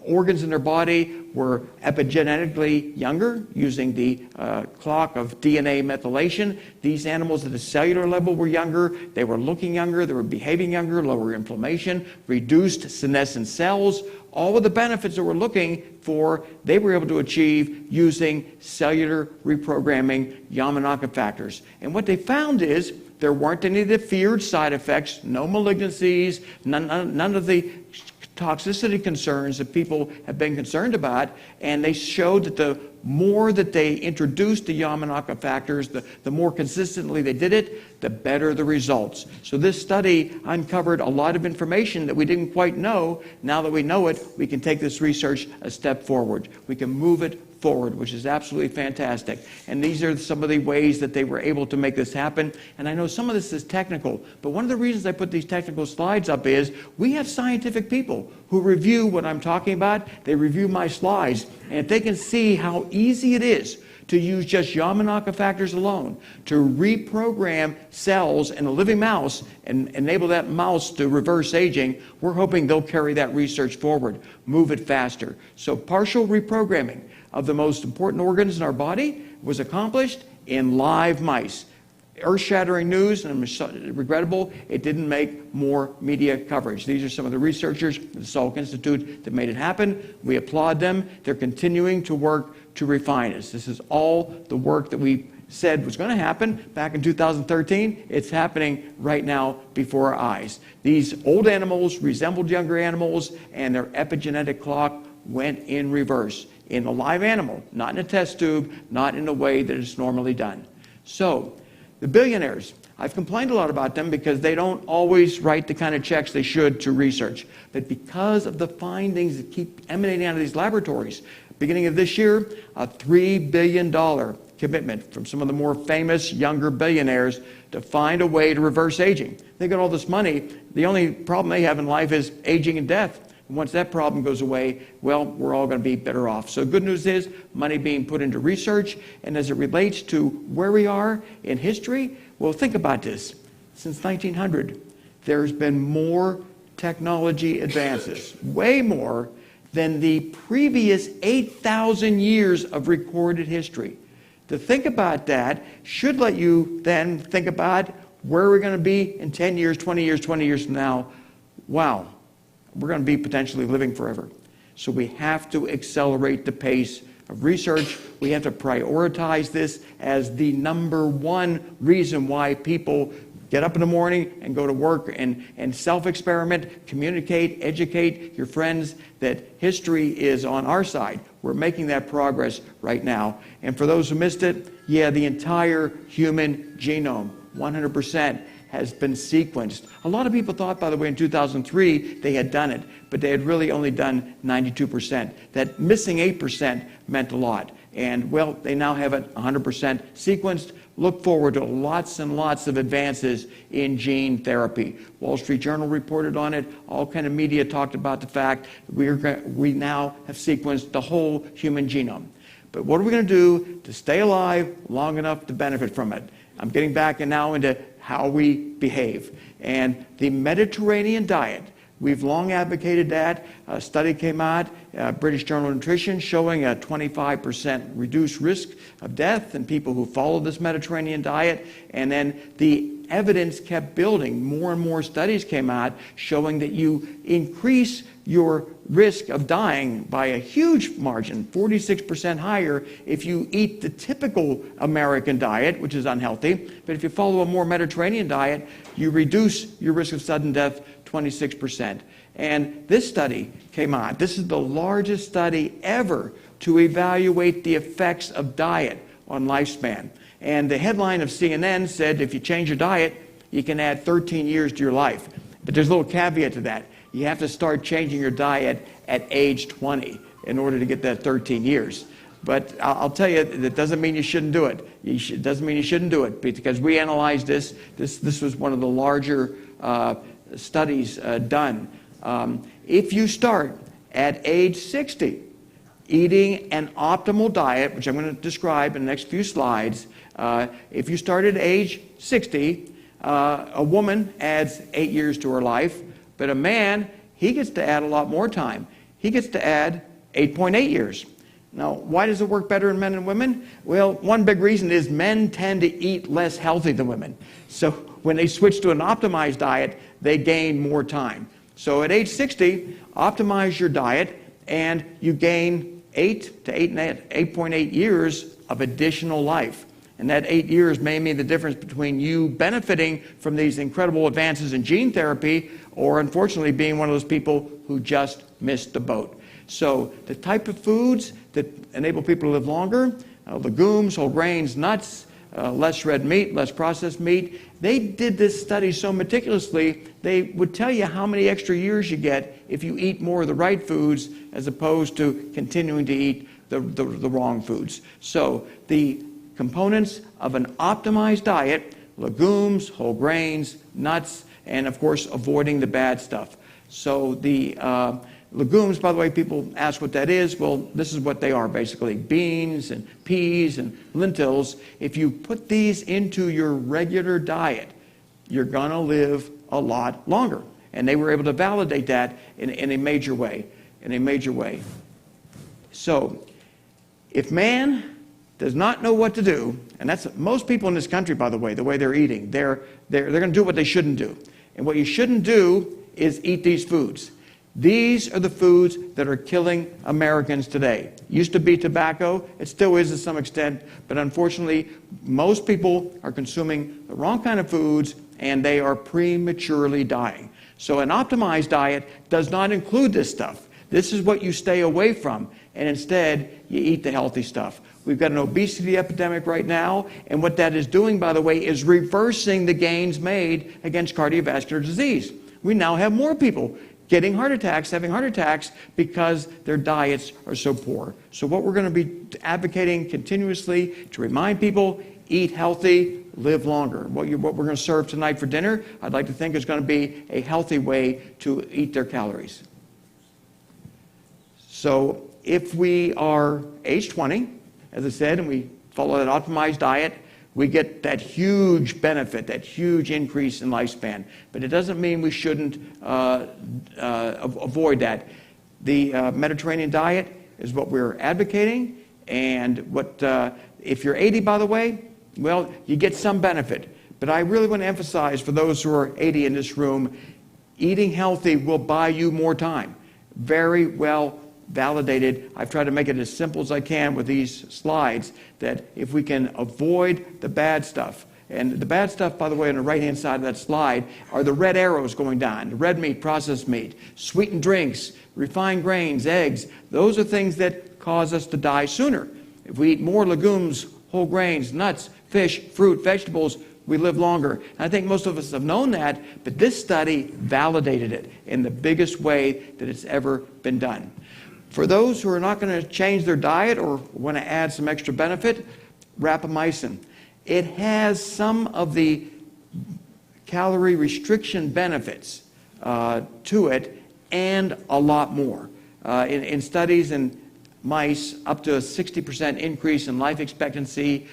organs in their body were epigenetically younger using the clock of DNA methylation. These animals at the cellular level were younger. They were looking younger. They were behaving younger, lower inflammation, reduced senescent cells. All of the benefits that we're looking for, they were able to achieve using cellular reprogramming Yamanaka factors. And what they found is there weren't any of the feared side effects, no malignancies, none of the toxicity concerns that people have been concerned about, and they showed that the more that they introduced the Yamanaka factors, the more consistently they did it, the better the results. So this study uncovered a lot of information that we didn't quite know. Now that we know it, we can take this research a step forward. We can move it forward, which is absolutely fantastic. And these are some of the ways that they were able to make this happen. And I know some of this is technical, but one of the reasons I put these technical slides up is we have scientific people who review what I'm talking about. They review my slides, and if they can see how easy it is to use just Yamanaka factors alone to reprogram cells in a living mouse and enable that mouse to reverse aging, we're hoping they'll carry that research forward, move it faster. So partial reprogramming of the most important organs in our body was accomplished in live mice. Earth-shattering news, and regrettable, it didn't make more media coverage. These are some of the researchers at the Salk Institute that made it happen. We applaud them. They're continuing to work to refine us. This is all the work that we said was going to happen back in 2013. It's happening right now before our eyes. These old animals resembled younger animals, and their epigenetic clock went in reverse in a live animal, not in a test tube, not in a way that it's normally done. So, the billionaires, I've complained a lot about them because they don't always write the kind of checks they should to research. But because of the findings that keep emanating out of these laboratories, beginning of this year, a $3 billion commitment from some of the more famous younger billionaires to find a way to reverse aging. They got all this money. The only problem they have in life is aging and death. And once that problem goes away, well, we're all going to be better off. So good news is money being put into research. And as it relates to where we are in history, well, think about this. Since 1900, there's been more technology advances, way more than the previous 8,000 years of recorded history. To think about that should let you then think about where we're going to be in 10 years, 20 years, 20 years from now. Wow. We're going to be potentially living forever. So we have to accelerate the pace of research. We have to prioritize this as the #1 reason why people get up in the morning and go to work and self-experiment, communicate, educate your friends that history is on our side. We're making that progress right now. And for those who missed it, yeah, the entire human genome, 100%. Has been sequenced. A lot of people thought, by the way, in 2003 they had done it, but they had really only done 92%. That missing 8% meant a lot. And, well, they now have it 100% sequenced. Look forward to lots and lots of advances in gene therapy. Wall Street Journal reported on it. All kind of media talked about the fact that we now have sequenced the whole human genome. But what are we going to do to stay alive long enough to benefit from it? I'm getting back now into how we behave. And the Mediterranean diet, we've long advocated that. A study came out, British Journal of Nutrition, showing a 25% reduced risk of death in people who follow this Mediterranean diet. And then the evidence kept building. More and more studies came out showing that you increase your risk of dying by a huge margin, 46% higher, if you eat the typical American diet, which is unhealthy. But if you follow a more Mediterranean diet, you reduce your risk of sudden death 26%. And this study came out. This is the largest study ever to evaluate the effects of diet on lifespan. And the headline of CNN said, if you change your diet, you can add 13 years to your life. But there's a little caveat to that. You have to start changing your diet at age 20 in order to get that 13 years. But I'll tell you, that doesn't mean you shouldn't do it. It doesn't mean you shouldn't do it, because we analyzed this. This was one of the larger studies done. If you start at age 60, eating an optimal diet, which I'm going to describe in the next few slides, if you start at age 60, a woman adds 8 years to her life, but a man, he gets to add a lot more time. He gets to add 8.8 years. Now, why does it work better in men and women? Well, one big reason is men tend to eat less healthy than women. So when they switch to an optimized diet, they gain more time. So at age 60, optimize your diet, and you gain 8 to 8.8 years of additional life. And that 8 years may mean the difference between you benefiting from these incredible advances in gene therapy or, unfortunately, being one of those people who just missed the boat. So the type of foods that enable people to live longer, legumes, whole grains, nuts, less red meat, less processed meat. They did this study so meticulously, they would tell you how many extra years you get if you eat more of the right foods as opposed to continuing to eat the wrong foods. So the components of an optimized diet: legumes, whole grains, nuts, and of course avoiding the bad stuff. So the legumes, by the way, people ask what that is. Well, this is what they are basically: beans and peas and lentils. If you put these into your regular diet, you're going to live a lot longer. And they were able to validate that in a major way. So if man does not know what to do, and that's most people in this country, by the way they're eating, they're going to do what they shouldn't do. And what you shouldn't do is eat these foods. These are the foods that are killing Americans today. Used to be tobacco. It still is to some extent. But unfortunately, most people are consuming the wrong kind of foods, and they are prematurely dying. So an optimized diet does not include this stuff. This is what you stay away from. And instead, you eat the healthy stuff. We've got an obesity epidemic right now. And what that is doing, by the way, is reversing the gains made against cardiovascular disease. We now have more people getting heart attacks, having heart attacks, because their diets are so poor. So what we're going to be advocating continuously to remind people: eat healthy, live longer. What we're going to serve tonight for dinner, I'd like to think, is going to be a healthy way to eat their calories. So if we are age 20, as I said, and we follow that optimized diet, we get that huge benefit, that huge increase in lifespan. But it doesn't mean we shouldn't avoid that. The Mediterranean diet is what we're advocating. And if you're 80, by the way, well, you get some benefit. But I really want to emphasize, for those who are 80 in this room, eating healthy will buy you more time. Very well validated. I've tried to make it as simple as I can with these slides, that if we can avoid the bad stuff, and the bad stuff, by the way, on the right-hand side of that slide are the red arrows going down: the red meat, processed meat, sweetened drinks, refined grains, eggs. Those are things that cause us to die sooner. If we eat more legumes, whole grains, nuts, fish, fruit, vegetables, we live longer. And I think most of us have known that, but this study validated it in the biggest way that it's ever been done. For those who are not going to change their diet or want to add some extra benefit, rapamycin. It has some of the calorie restriction benefits to it, and a lot more. In studies in mice, up to a 60% increase in life expectancy.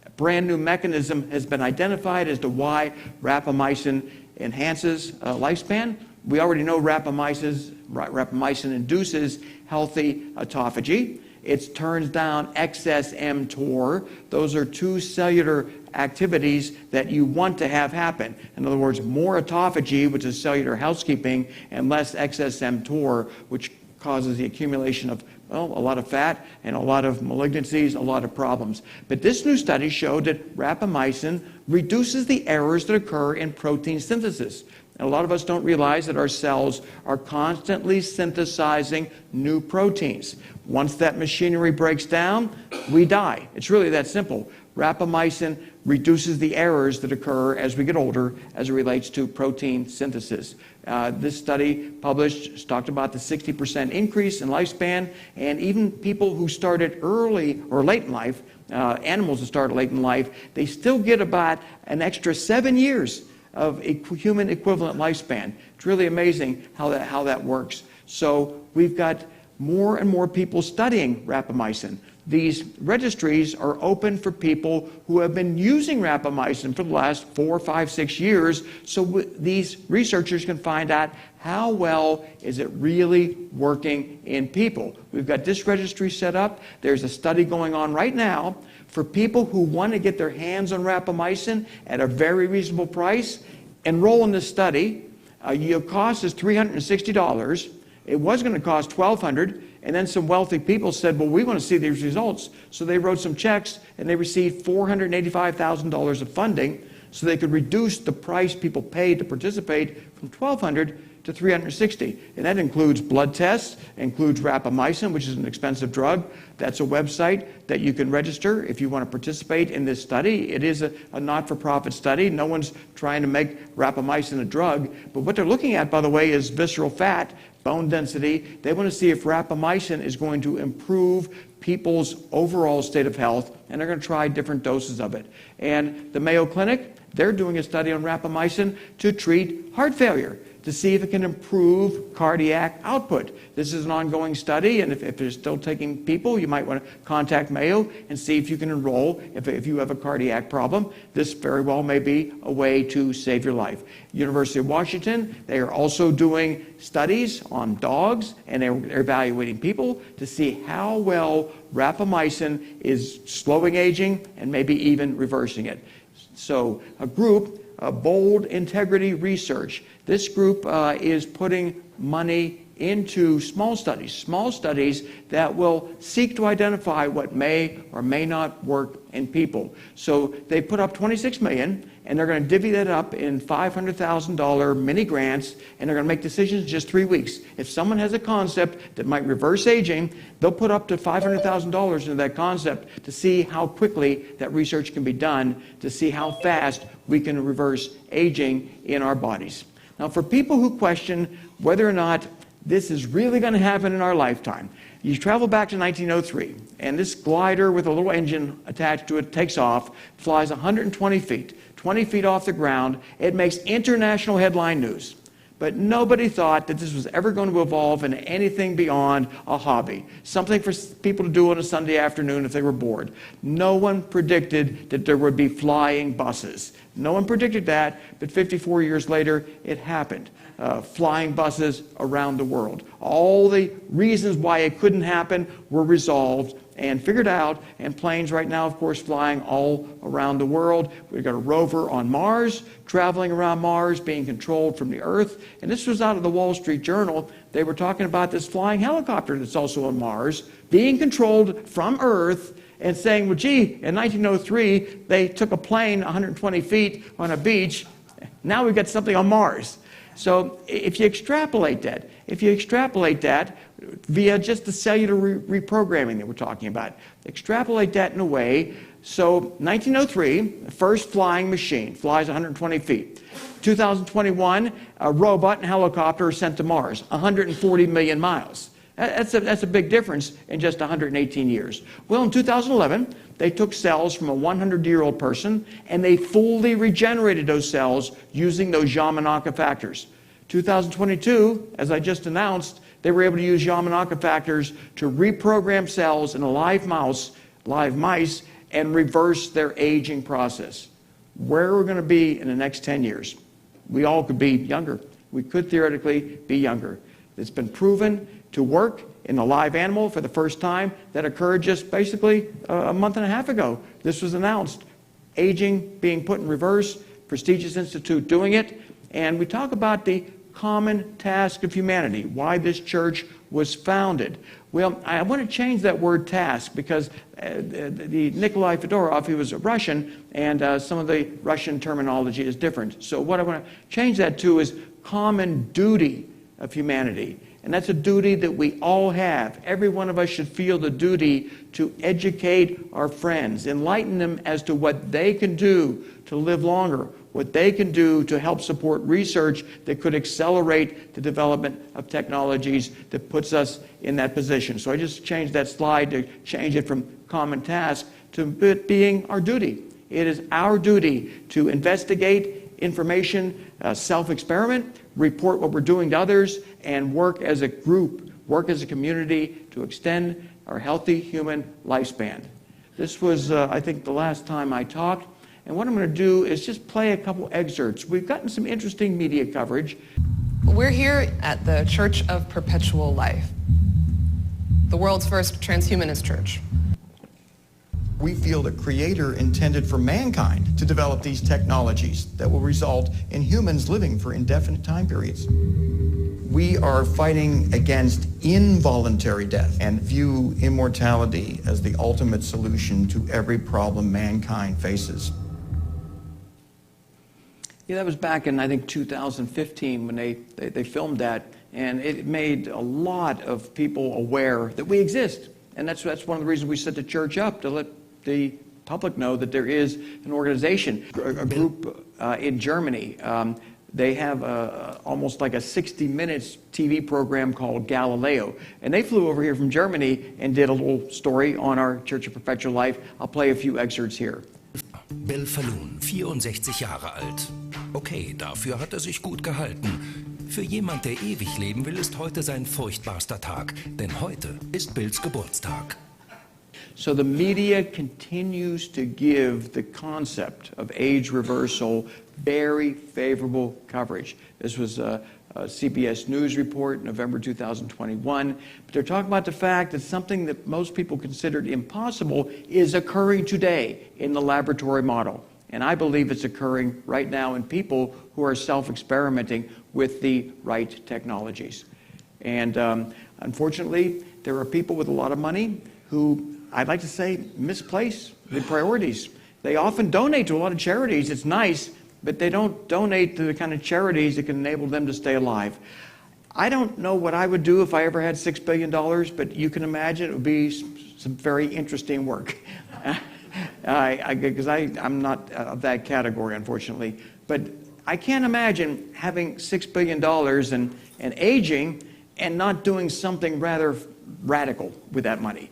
A brand new mechanism has been identified as to why rapamycin enhances lifespan. We already know rapamycin induces healthy autophagy. It turns down excess mTOR. Those are two cellular activities that you want to have happen. In other words, more autophagy, which is cellular housekeeping, and less excess mTOR, which causes the accumulation of, well, a lot of fat and a lot of malignancies, a lot of problems. But this new study showed that rapamycin reduces the errors that occur in protein synthesis. And a lot of us don't realize that our cells are constantly synthesizing new proteins. Once that machinery breaks down, we die. It's really that simple. Rapamycin reduces the errors that occur as we get older as it relates to protein synthesis. This study published talked about the 60% increase in lifespan, and even people who started early or late in life, animals that started late in life, they still get about an extra 7 years of human equivalent lifespan. It's really amazing how that works. So we've got more and more people studying rapamycin. These registries are open for people who have been using rapamycin for the last 4, 5, 6 years, so these researchers can find out how well is it really working in people. We've got this registry set up. There's a study going on right now for people who want to get their hands on rapamycin at a very reasonable price. Enroll in this study. Your cost is $360. It was going to cost $1,200. And then some wealthy people said, well, we want to see these results. So they wrote some checks, and they received $485,000 of funding so they could reduce the price people paid to participate from $1,200 to $360. And that includes blood tests, includes rapamycin, which is an expensive drug. That's a website that you can register if you want to participate in this study. It is a not-for-profit study. No one's trying to make rapamycin a drug. But what they're looking at, by the way, is visceral fat, bone density. They want to see if rapamycin is going to improve people's overall state of health, and they're going to try different doses of it. And the Mayo Clinic, they're doing a study on rapamycin to treat heart failure, to see if it can improve cardiac output. This is an ongoing study, and if they're still taking people, you might want to contact Mayo and see if you can enroll if you have a cardiac problem. This very well may be a way to save your life. University of Washington, they are also doing studies on dogs, and they're evaluating people to see how well rapamycin is slowing aging and maybe even reversing it. So a group, Bold Integrity Research. This group is putting money into small studies that will seek to identify what may or may not work in people. So they put up $26 million, and they're going to divvy that up in $500,000 mini grants, and they're going to make decisions in just 3 weeks. If someone has a concept that might reverse aging, they'll put up to $500,000 into that concept to see how quickly that research can be done, to see how fast we can reverse aging in our bodies. Now, for people who question whether or not this is really going to happen in our lifetime, you travel back to 1903, and this glider with a little engine attached to it takes off, flies 120 feet, 20 feet off the ground. It makes international headline news. But nobody thought that this was ever going to evolve into anything beyond a hobby, something for people to do on a Sunday afternoon if they were bored. No one predicted that there would be flying buses. No one predicted that, but 54 years later, it happened. Flying buses around the world. All the reasons why it couldn't happen were resolved and figured out, and planes right now, of course, flying all around the world. We've got a rover on Mars, traveling around Mars, being controlled from the Earth. And this was out of the Wall Street Journal. They were talking about this flying helicopter that's also on Mars, being controlled from Earth, and saying, well, gee, in 1903, they took a plane 120 feet on a beach. Now we've got something on Mars. So if you extrapolate that via just the cellular reprogramming that we're talking about, extrapolate that in a way. So 1903, the first flying machine flies 120 feet. 2021, a robot and helicopter are sent to Mars, 140 million miles. That's a big difference in just 118 years. Well, in 2011, they took cells from a 100-year-old person, and they fully regenerated those cells using those Yamanaka factors. 2022, as I just announced, they were able to use Yamanaka factors to reprogram cells in a live mice, and reverse their aging process. Where are we going to be in the next 10 years? We all could be younger. We could theoretically be younger. It's been proven to work in a live animal for the first time. That occurred just basically a month and a half ago. This was announced. Aging being put in reverse, prestigious institute doing it. And we talk about the common task of humanity, why this church was founded. Well, I want to change that word task because the Nikolai Fedorov, he was a Russian, and some of the Russian terminology is different. So what I want to change that to is common duty of humanity. And that's a duty that we all have. Every one of us should feel the duty to educate our friends, enlighten them as to what they can do to live longer, what they can do to help support research that could accelerate the development of technologies that puts us in that position. So I just changed that slide to change it from common task to it being our duty. It is our duty to investigate information, self-experiment, report what we're doing to others, and work as a group, work as a community to extend our healthy human lifespan. This was, I think, the last time I talked. And what I'm going to do is just play a couple excerpts. We've gotten some interesting media coverage. We're here at the Church of Perpetual Life, the world's first transhumanist church. We feel the Creator intended for mankind to develop these technologies that will result in humans living for indefinite time periods. We are fighting against involuntary death and view immortality as the ultimate solution to every problem mankind faces. Yeah, that was back in, I think, 2015 when they filmed that, and it made a lot of people aware that we exist. And that's one of the reasons we set the church up, to let the public know that there is an organization, a group in Germany. They have almost like a 60 minutes TV program called Galileo. And they flew over here from Germany and did a little story on our Church of Perpetual Life. I'll play a few excerpts here. Bill Faloon, 64 Jahre alt. Okay, dafür hat er sich gut gehalten. Für jemand, der ewig leben will, ist heute sein furchtbarster Tag. Denn heute ist Bills Geburtstag. So the media continues to give the concept of age reversal very favorable coverage. This was a CBS News report, November 2021. But they're talking about the fact that something that most people considered impossible is occurring today in the laboratory model. And I believe it's occurring right now in people who are self-experimenting with the right technologies. And unfortunately, there are people with a lot of money who, I'd like to say, misplace the priorities. They often donate to a lot of charities. It's nice, but they don't donate to the kind of charities that can enable them to stay alive. I don't know what I would do if I ever had $6 billion, but you can imagine it would be some very interesting work. Because I'm not of that category, unfortunately. But I can't imagine having $6 billion and aging and not doing something rather radical with that money.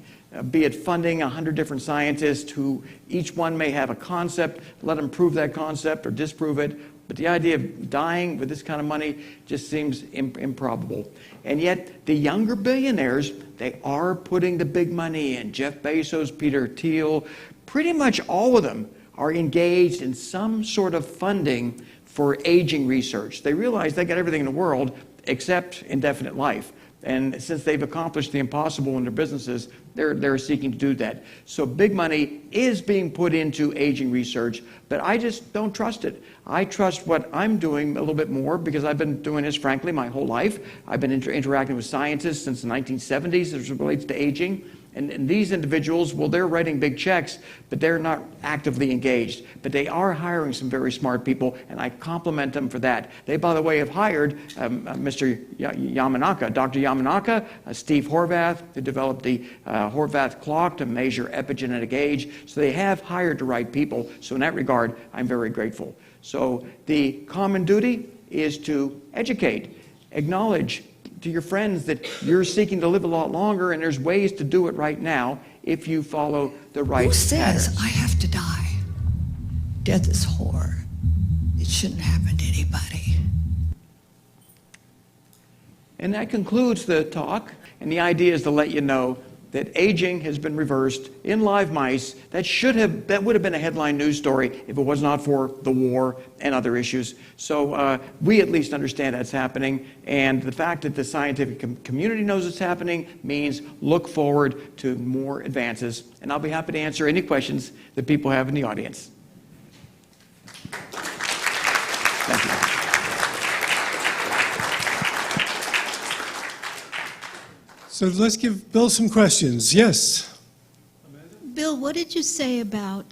Be it funding 100 different scientists who each one may have a concept, let them prove that concept or disprove it. But the idea of dying with this kind of money just seems improbable. And yet the younger billionaires, they are putting the big money in. Jeff Bezos, Peter Thiel, pretty much all of them are engaged in some sort of funding for aging research. They realize they got everything in the world except indefinite life. And since they've accomplished the impossible in their businesses, they're seeking to do that. So big money is being put into aging research, but I just don't trust it. I trust what I'm doing a little bit more because I've been doing this, frankly, my whole life. I've been interacting with scientists since the 1970s as it relates to aging. And these individuals, well, they're writing big checks, but they're not actively engaged. But they are hiring some very smart people, and I compliment them for that. They, by the way, have hired Mr. Yamanaka, Dr. Yamanaka, Steve Horvath, who developed the Horvath clock to measure epigenetic age. So they have hired the right people. So in that regard, I'm very grateful. So the common duty is to educate, acknowledge to your friends that you're seeking to live a lot longer, and there's ways to do it right now if you follow the right Who says patterns. I have to die? Death is horror. It shouldn't happen to anybody. And that concludes the talk. And the idea is to let you know that aging has been reversed in live mice. That would have been a headline news story if it was not for the war and other issues. So we at least understand that's happening. And the fact that the scientific community knows it's happening means look forward to more advances. And I'll be happy to answer any questions that people have in the audience. Thank you. So let's give Bill some questions. Yes. Bill, what did you say about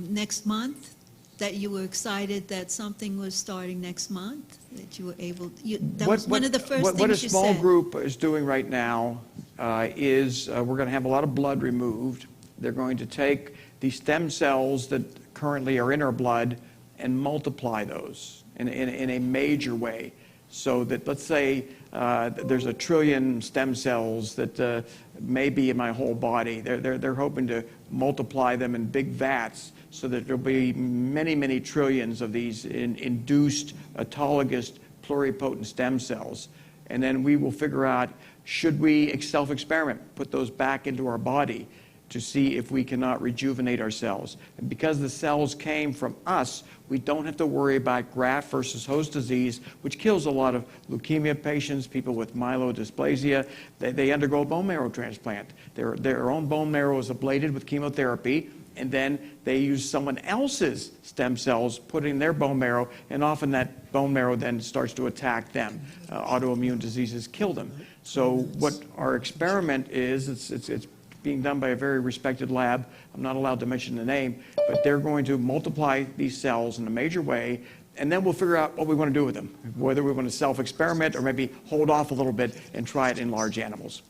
next month? That you were excited that something was starting next month? That you were able to, that was one of the first things you said. What a small group is doing right now is we're going to have a lot of blood removed. They're going to take the stem cells that currently are in our blood and multiply those in a major way. So that, let's say, there's 1 trillion stem cells that may be in my whole body. They're hoping to multiply them in big vats so that there'll be many, many trillions of these induced autologous pluripotent stem cells. And then we will figure out, should we self-experiment, put those back into our body to see if we cannot rejuvenate ourselves. And because the cells came from us, we don't have to worry about graft versus host disease, which kills a lot of leukemia patients, people with myelodysplasia. They undergo a bone marrow transplant. Their own bone marrow is ablated with chemotherapy, and then they use someone else's stem cells put in their bone marrow, and often that bone marrow then starts to attack them. Autoimmune diseases kill them. So what our experiment is, it's being done by a very respected lab. I'm not allowed to mention the name, but they're going to multiply these cells in a major way, and then we'll figure out what we want to do with them, whether we want to self-experiment or maybe hold off a little bit and try it in large animals.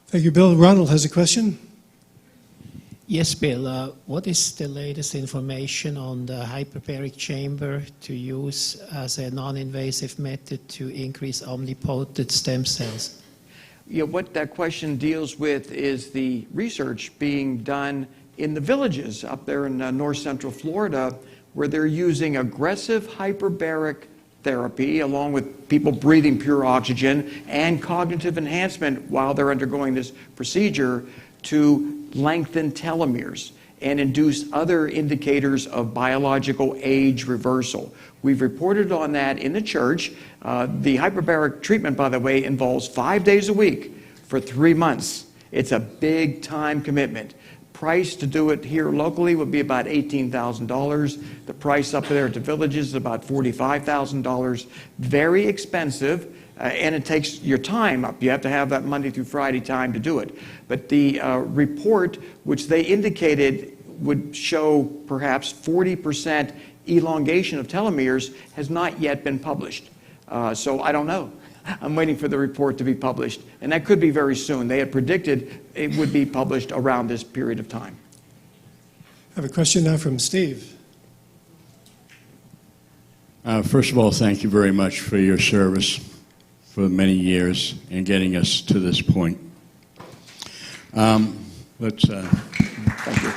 Thank you, Bill. Ronald has a question. Yes, Bill. What is the latest information on the hyperbaric chamber to use as a non-invasive method to increase omnipotent stem cells? What that question deals with is the research being done in the villages up there in north central Florida, where they're using aggressive hyperbaric therapy along with people breathing pure oxygen and cognitive enhancement while they're undergoing this procedure to lengthen telomeres and induce other indicators of biological age reversal. We've reported on that in the church. The hyperbaric treatment, by the way, involves 5 days a week for 3 months. It's a big time commitment. Price to do it here locally would be about $18,000. The price up there at the villages is about $45,000. Very expensive, and it takes your time up. You have to have that Monday through Friday time to do it. But the report, which they indicated would show perhaps 40% elongation of telomeres, has not yet been published. So I don't know. I'm waiting for the report to be published, and that could be very soon. They had predicted it would be published around this period of time. I have a question now from Steve. First of all, thank you very much for your service for many years and getting us to this point. Thank you.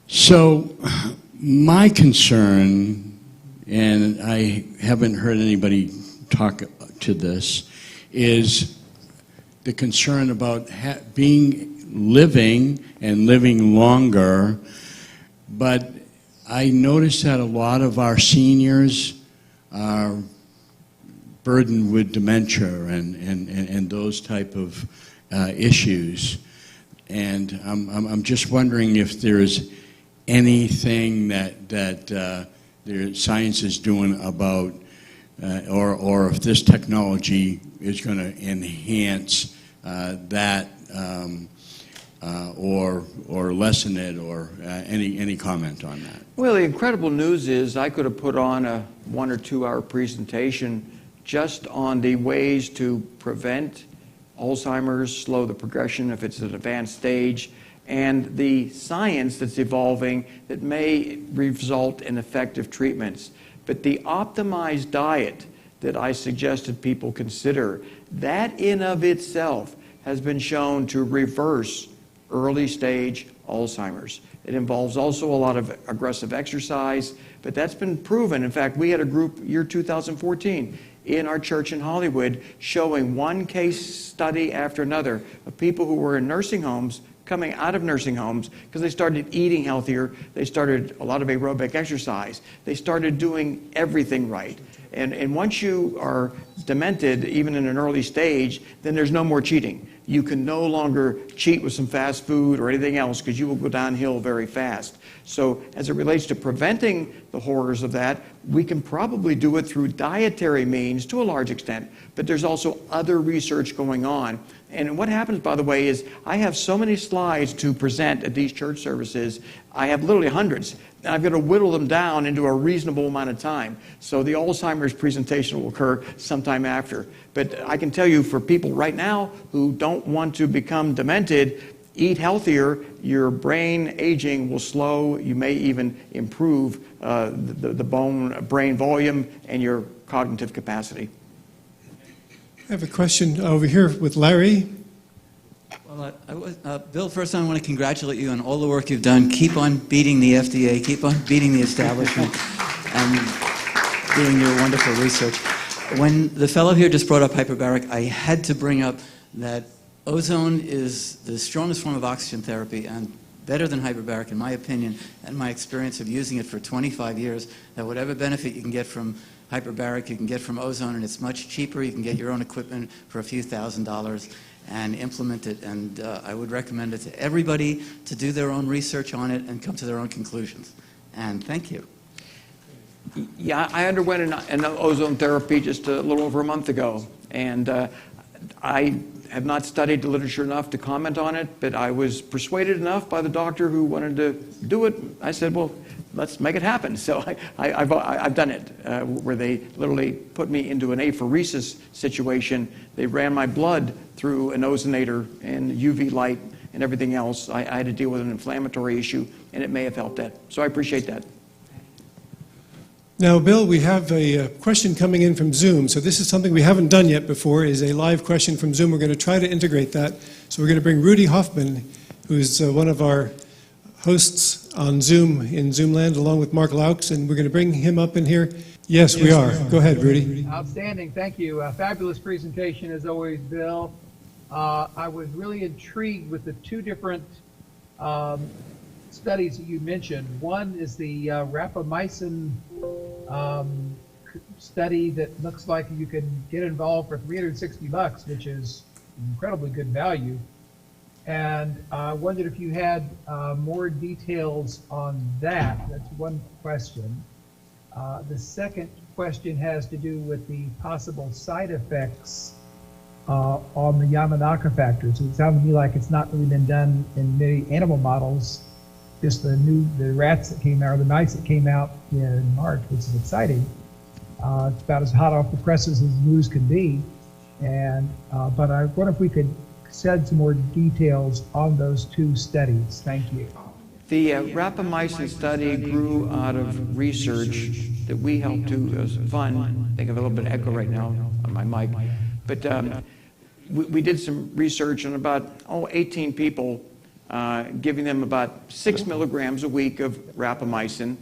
So, my concern, and I haven't heard anybody talk to this, is the concern about living and living longer. But I noticed that a lot of our seniors are burdened with dementia and those type of issues. And I'm just wondering if there's anything that the science is doing about, or if this technology is going to enhance that, or lessen it, or any comment on that? Well, the incredible news is I could have put on a 1 or 2 hour presentation just on the ways to prevent Alzheimer's, slow the progression if it's an advanced stage, and the science that's evolving that may result in effective treatments. But the optimized diet that I suggested people consider, that in of itself has been shown to reverse early stage Alzheimer's. It involves also a lot of aggressive exercise, but that's been proven. In fact, we had a group year 2014 in our church in Hollywood showing one case study after another of people who were in nursing homes coming out of nursing homes because they started eating healthier, they started a lot of aerobic exercise, they started doing everything right. And once you are demented, even in an early stage, then there's no more cheating. You can no longer cheat with some fast food or anything else because you will go downhill very fast. So as it relates to preventing the horrors of that, we can probably do it through dietary means to a large extent, but there's also other research going on. And what happens, by the way, is I have so many slides to present at these church services. I have literally hundreds. And I've got to whittle them down into a reasonable amount of time. So the Alzheimer's presentation will occur sometime after. But I can tell you, for people right now who don't want to become demented, eat healthier, your brain aging will slow. You may even improve the brain volume and your cognitive capacity. I have a question over here with Larry. Well, Bill, first I want to congratulate you on all the work you've done. Keep on beating the FDA, keep on beating the establishment, and doing your wonderful research. When the fellow here just brought up hyperbaric, I had to bring up that ozone is the strongest form of oxygen therapy and better than hyperbaric, in my opinion, and my experience of using it for 25 years, that whatever benefit you can get from hyperbaric, you can get from ozone, and it's much cheaper. You can get your own equipment for a few $1,000s and implement it. And I would recommend it to everybody to do their own research on it and come to their own conclusions. And thank you. Yeah, I underwent an ozone therapy just a little over a month ago, and I have not studied the literature enough to comment on it, but I was persuaded enough by the doctor who wanted to do it. I said, well, let's make it happen. So I've done it, where they literally put me into an apheresis situation. They ran my blood through an ozonator and UV light and everything else. I had to deal with an inflammatory issue, and it may have helped that. So I appreciate that. Now, Bill, we have a question coming in from Zoom. So this is something we haven't done yet before, is a live question from Zoom. We're going to try to integrate that. So we're going to bring Rudy Hoffman, who's one of our hosts on Zoom in Zoomland, along with Mark Laux, and we're going to bring him up in here. Yes, we are. Go ahead, Rudy. Outstanding. Thank you. Fabulous presentation as always, Bill. I was really intrigued with the two different studies that you mentioned. One is the rapamycin study that looks like you can get involved for $360, which is incredibly good value. And I wondered if you had more details on that. That's one question. The second question has to do with the possible side effects on the Yamanaka factors. It sounds to me like it's not really been done in many animal models. Just the rats that came out, or the mice that came out in March, which is exciting. It's about as hot off the presses as news can be. And but I wonder if we could shed some more details on those two studies. Thank you. The rapamycin study grew out of research that we helped to fund. I think I have a little bit of echo right now on my mic. But we did some research on about 18 people, giving them about 6 milligrams a week of rapamycin.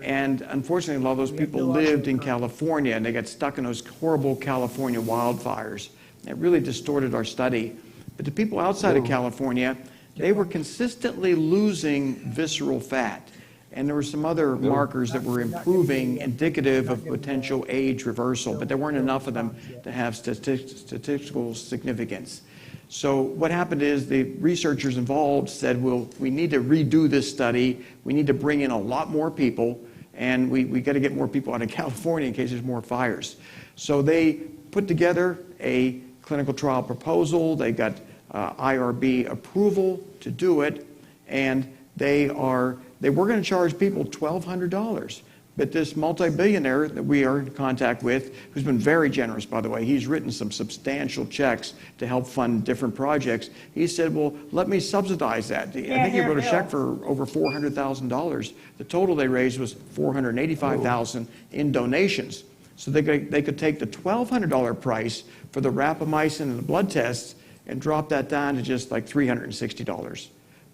And unfortunately, a lot of those people lived in California, and they got stuck in those horrible California wildfires. It really distorted our study. But the people outside of California, they were consistently losing visceral fat. And there were some other markers that were improving, indicative of potential age reversal, but there weren't enough of them to have statistical significance. So what happened is the researchers involved said, well, we need to redo this study. We need to bring in a lot more people, and we got to get more people out of California in case there's more fires. So they put together a clinical trial proposal. They got IRB approval to do it, and they were going to charge people $1,200. But this multi-billionaire that we are in contact with, who's been very generous, by the way, he's written some substantial checks to help fund different projects. He said, well, let me subsidize that. I think he wrote a check for over $400,000. The total they raised was $485,000 in donations. So they could take the $1,200 price for the rapamycin and the blood tests and drop that down to just like $360.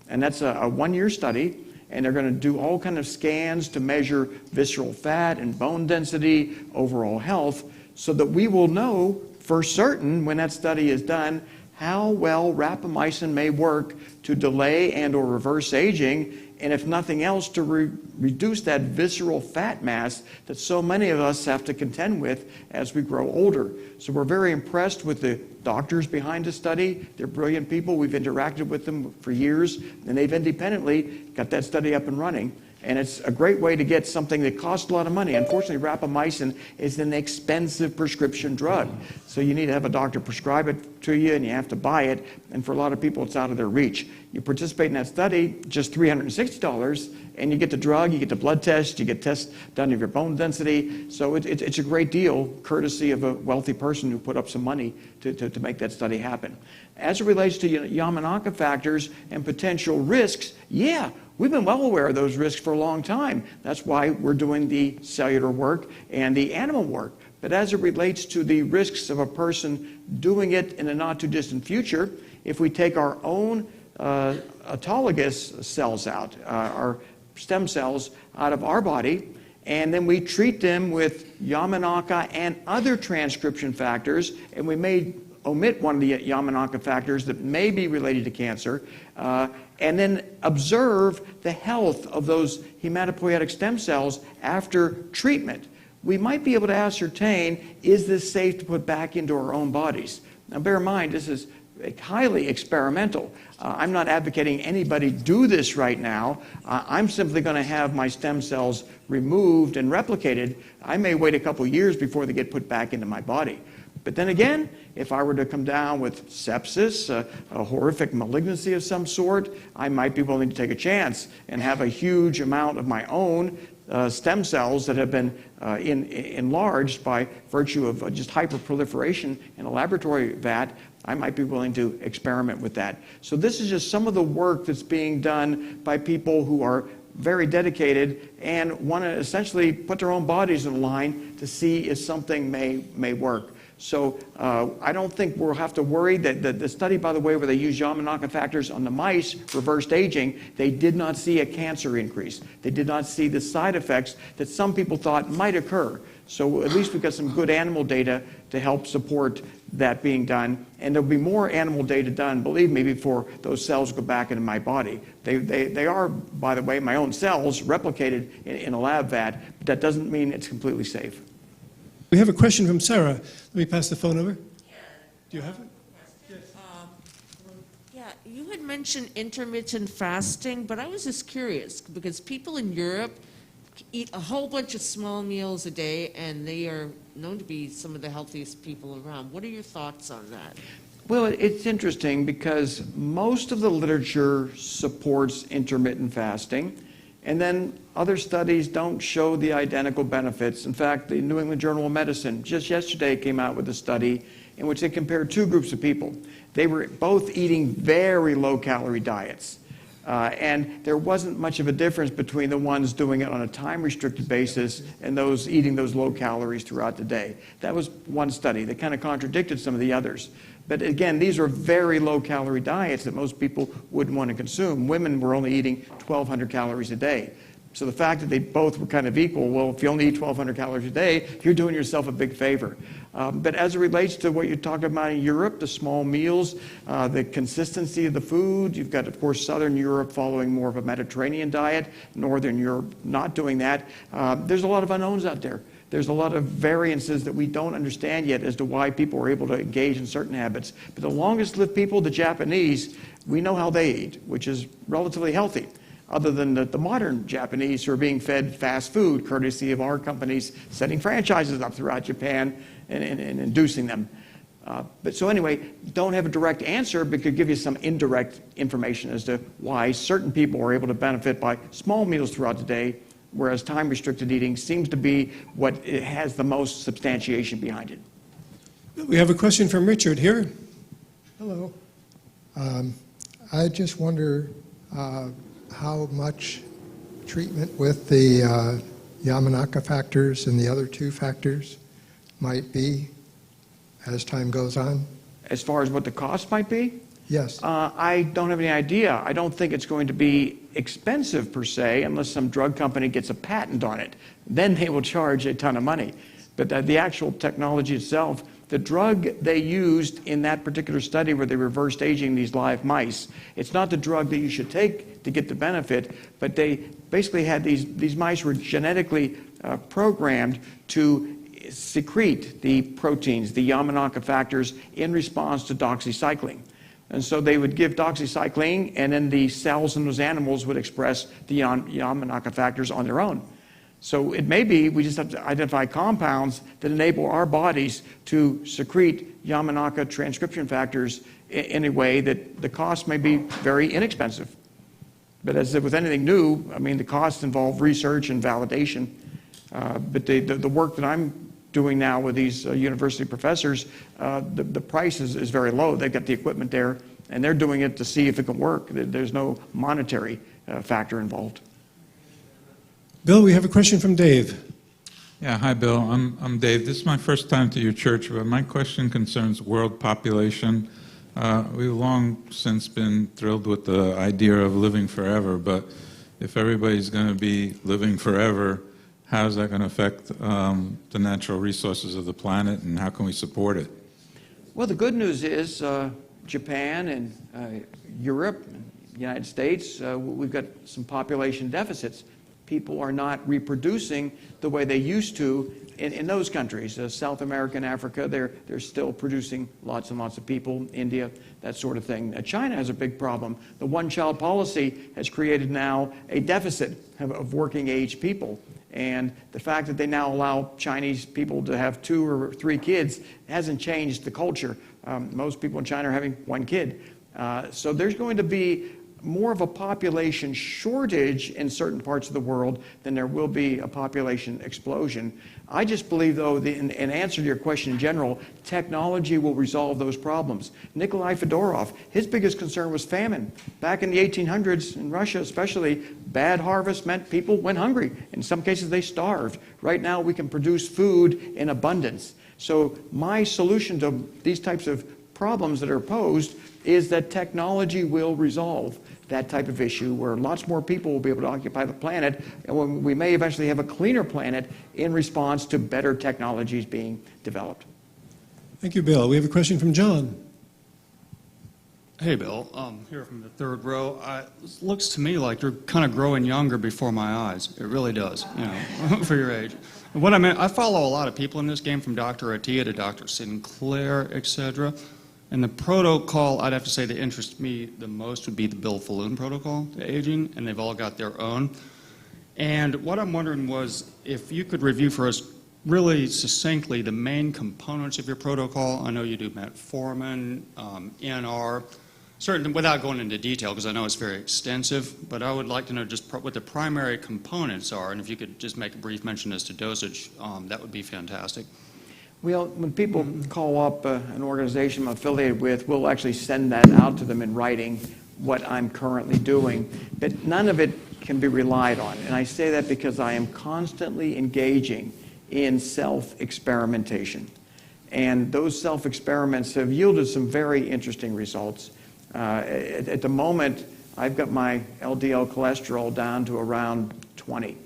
And that's a one-year study. And they're going to do all kind of scans to measure visceral fat and bone density, overall health, so that we will know for certain when that study is done how well rapamycin may work to delay and or reverse aging, and if nothing else, to reduce that visceral fat mass that so many of us have to contend with as we grow older. So we're very impressed with the doctors behind the study. They're brilliant people. We've interacted with them for years, and they've independently got that study up and running. And it's a great way to get something that costs a lot of money. Unfortunately, rapamycin is an expensive prescription drug. So you need to have a doctor prescribe it to you, and you have to buy it. And for a lot of people, it's out of their reach. You participate in that study, just $360, and you get the drug, you get the blood test, you get tests done of your bone density. So it's a great deal, courtesy of a wealthy person who put up some money to make that study happen. As it relates to Yamanaka factors and potential risks, yeah, we've been well aware of those risks for a long time. That's why we're doing the cellular work and the animal work. But as it relates to the risks of a person doing it in a not too distant future, if we take our own autologous cells out, our stem cells out of our body, and then we treat them with Yamanaka and other transcription factors, and we may omit one of the Yamanaka factors that may be related to cancer, and then observe the health of those hematopoietic stem cells after treatment, we might be able to ascertain, is this safe to put back into our own bodies? Now bear in mind, this is highly experimental. I'm not advocating anybody do this right now. I'm simply going to have my stem cells removed and replicated. I may wait a couple years before they get put back into my body. But then again, if I were to come down with sepsis, a horrific malignancy of some sort, I might be willing to take a chance and have a huge amount of my own stem cells that have been enlarged by virtue of just hyperproliferation in a laboratory vat. I might be willing to experiment with that. So this is just some of the work that's being done by people who are very dedicated and want to essentially put their own bodies in line to see if something may work. So I don't think we'll have to worry that the study, by the way, where they used Yamanaka factors on the mice, reversed aging, they did not see a cancer increase. They did not see the side effects that some people thought might occur. So at least we've got some good animal data to help support that being done. And there'll be more animal data done, believe me, before those cells go back into my body. They are, by the way, my own cells replicated in a lab vat, but that doesn't mean it's completely safe. We have a question from Sarah. Let me pass the phone over. Yeah. Do you have it? Yes. Yeah, you had mentioned intermittent fasting, but I was just curious because people in Europe eat a whole bunch of small meals a day, and they are known to be some of the healthiest people around. What are your thoughts on that? Well, it's interesting because most of the literature supports intermittent fasting. And then other studies don't show the identical benefits. In fact, the New England Journal of Medicine just yesterday came out with a study in which they compared two groups of people. They were both eating very low-calorie diets. And there wasn't much of a difference between the ones doing it on a time-restricted basis and those eating those low calories throughout the day. That was one study that kind of contradicted some of the others. But again, these are very low-calorie diets that most people wouldn't want to consume. Women were only eating 1,200 calories a day. So the fact that they both were kind of equal, well, if you only eat 1,200 calories a day, you're doing yourself a big favor. But as it relates to what you're talking about in Europe, the small meals, the consistency of the food, you've got, of course, Southern Europe following more of a Mediterranean diet, Northern Europe not doing that. There's a lot of unknowns out there. There's a lot of variances that we don't understand yet as to why people are able to engage in certain habits. But the longest lived people, the Japanese, we know how they eat, which is relatively healthy, other than the modern Japanese who are being fed fast food, courtesy of our companies setting franchises up throughout Japan and inducing them. But so anyway, don't have a direct answer, but could give you some indirect information as to why certain people are able to benefit by small meals throughout the day, whereas time-restricted eating seems to be what has the most substantiation behind it. We have a question from Richard here. Hello. I just wonder how much treatment with the Yamanaka factors and the other two factors might be as time goes on? As far as what the cost might be? Yes. I don't have any idea. I don't think it's going to be expensive per se unless some drug company gets a patent on it. Then they will charge a ton of money. But the actual technology itself, the drug they used in that particular study where they reversed aging these live mice, it's not the drug that you should take to get the benefit, but they basically had these mice were genetically programmed to secrete the proteins, the Yamanaka factors, in response to doxycycline. And so they would give doxycycline, and then the cells in those animals would express the Yamanaka factors on their own. So it may be we just have to identify compounds that enable our bodies to secrete Yamanaka transcription factors in a way that the cost may be very inexpensive. But as with anything new, I mean, the costs involve research and validation. But the work that I'm doing now with these university professors, the price is very low. They've got the equipment there, and they're doing it to see if it can work. There's no monetary factor involved. Bill, we have a question from Dave. Yeah, hi, Bill. I'm Dave. This is my first time to your church, but my question concerns world population. We've long since been thrilled with the idea of living forever, but if everybody's going to be living forever, how is that going to affect the natural resources of the planet, and how can we support it? Well, the good news is Japan and Europe, and the United States, we've got some population deficits. People are not reproducing the way they used to in those countries. South America and Africa, they're still producing lots and lots of people. India, that sort of thing. China has a big problem. The one-child policy has created now a deficit of working-age people. And the fact that they now allow Chinese people to have 2 or 3 kids hasn't changed the culture. Most people in China are having 1 kid. So there's going to be more of a population shortage in certain parts of the world than there will be a population explosion. I just believe, though, in answer to your question in general, technology will resolve those problems. Nikolai Fedorov, his biggest concern was famine. Back in the 1800s, in Russia especially, bad harvest meant people went hungry. In some cases, they starved. Right now, we can produce food in abundance. So my solution to these types of problems that are posed is that technology will resolve that type of issue where lots more people will be able to occupy the planet, and we may eventually have a cleaner planet in response to better technologies being developed. Thank you, Bill. We have a question from John. Hey, Bill. Here from the third row. It looks to me like you're kind of growing younger before my eyes. It really does, you know, for your age. And what I mean, I follow a lot of people in this game, from Dr. Attia to Dr. Sinclair, etc. And the protocol, I'd have to say, that interests me the most would be the Bill Faloon protocol, the aging, and they've all got their own. And what I'm wondering was if you could review for us really succinctly the main components of your protocol. I know you do metformin, NR, certain, without going into detail because I know it's very extensive, but I would like to know just what the primary components are, and if you could just make a brief mention as to dosage, that would be fantastic. Well, when people call up an organization I'm affiliated with, we'll actually send that out to them in writing, what I'm currently doing. But none of it can be relied on. And I say that because I am constantly engaging in self-experimentation. And those self-experiments have yielded some very interesting results. At the moment, I've got my LDL cholesterol down to around 20.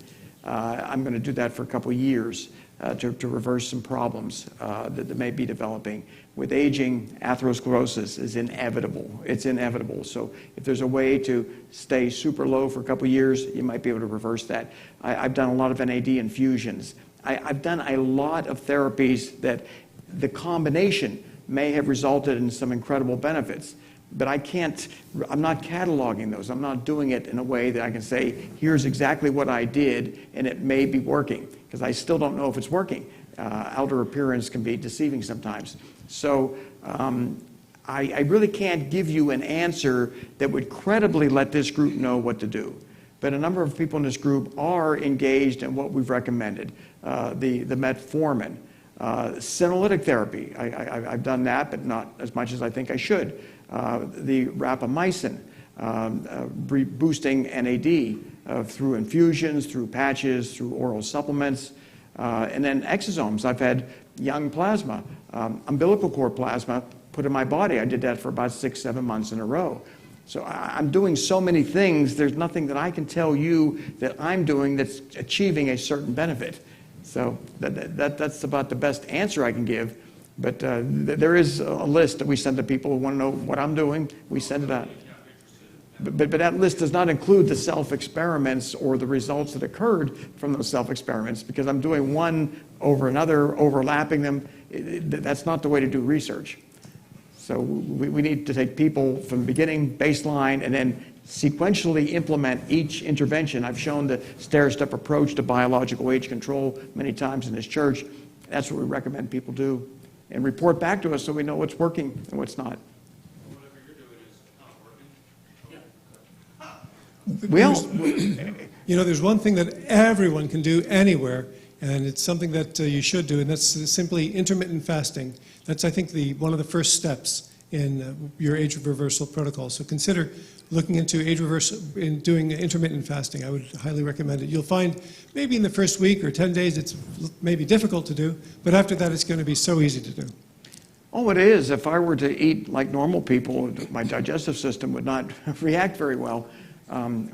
I'm going to do that for a couple of years. To reverse some problems that may be developing. With aging, atherosclerosis is inevitable. It's inevitable. So if there's a way to stay super low for a couple of years, you might be able to reverse that. I've done a lot of NAD infusions. I've done a lot of therapies that the combination may have resulted in some incredible benefits. But I'm not cataloging those. I'm not doing it in a way that I can say, here's exactly what I did, and it may be working, because I still don't know if it's working. Outer appearance can be deceiving sometimes. So I really can't give you an answer that would credibly let this group know what to do. But a number of people in this group are engaged in what we've recommended, the metformin, senolytic therapy. I've done that, but not as much as I think I should. The rapamycin, boosting NAD through infusions, through patches, through oral supplements, and then exosomes. I've had young plasma, umbilical cord plasma put in my body. I did that for about 6-7 months in a row. So I'm doing so many things, there's nothing that I can tell you that I'm doing that's achieving a certain benefit. So that's about the best answer I can give. But there is a list that we send to people who want to know what I'm doing. We send it out. But that list does not include the self-experiments or the results that occurred from those self-experiments, because I'm doing one over another, overlapping them. That's not the way to do research. So we need to take people from the beginning, baseline, and then sequentially implement each intervention. I've shown the stair-step approach to biological age control many times in this church. That's what we recommend people do. And report back to us so we know what's working and what's not. Well, you know, there's one thing that everyone can do anywhere, and it's something that you should do, and that's simply intermittent fasting. That's, I think, one of the first steps in your age reversal protocol. So consider looking into age reversal in doing intermittent fasting. I would highly recommend it. You'll find maybe in the first week or 10 days it's maybe difficult to do, but after that it's going to be so easy to do. Oh, it is. If I were to eat like normal people, my digestive system would not react very well.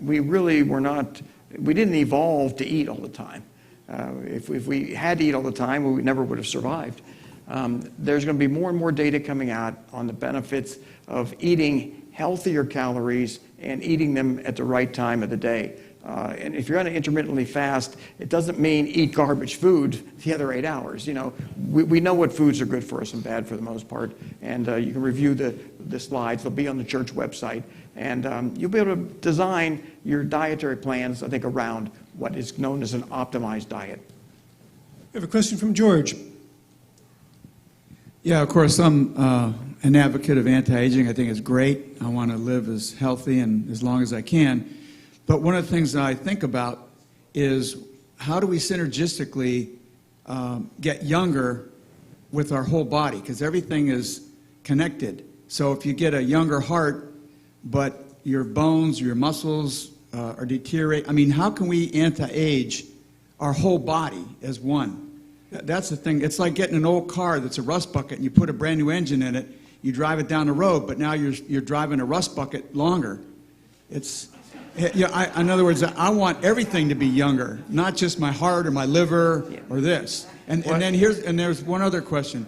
We didn't evolve to eat all the time. If we had to eat all the time, we never would have survived. There's going to be more and more data coming out on the benefits of eating healthier calories and eating them at the right time of the day. And if you're going to intermittently fast, it doesn't mean eat garbage food the other 8 hours. You know, we know what foods are good for us and bad for the most part, and you can review the slides. They'll be on the church website. And you'll be able to design your dietary plans, I think, around what is known as an optimized diet. We have a question from George. Yeah, of course, I'm an advocate of anti-aging. I think it's great. I want to live as healthy and as long as I can. But one of the things that I think about is how do we synergistically get younger with our whole body? Because everything is connected. So if you get a younger heart, but your bones, your muscles are deteriorating, I mean, how can we anti-age our whole body as one? That's the thing. It's like getting an old car that's a rust bucket and you put a brand new engine in it, you drive it down the road, but now you're driving a rust bucket longer. It's, yeah, in other words, I want everything to be younger, not just my heart or my liver or this. And then there's one other question,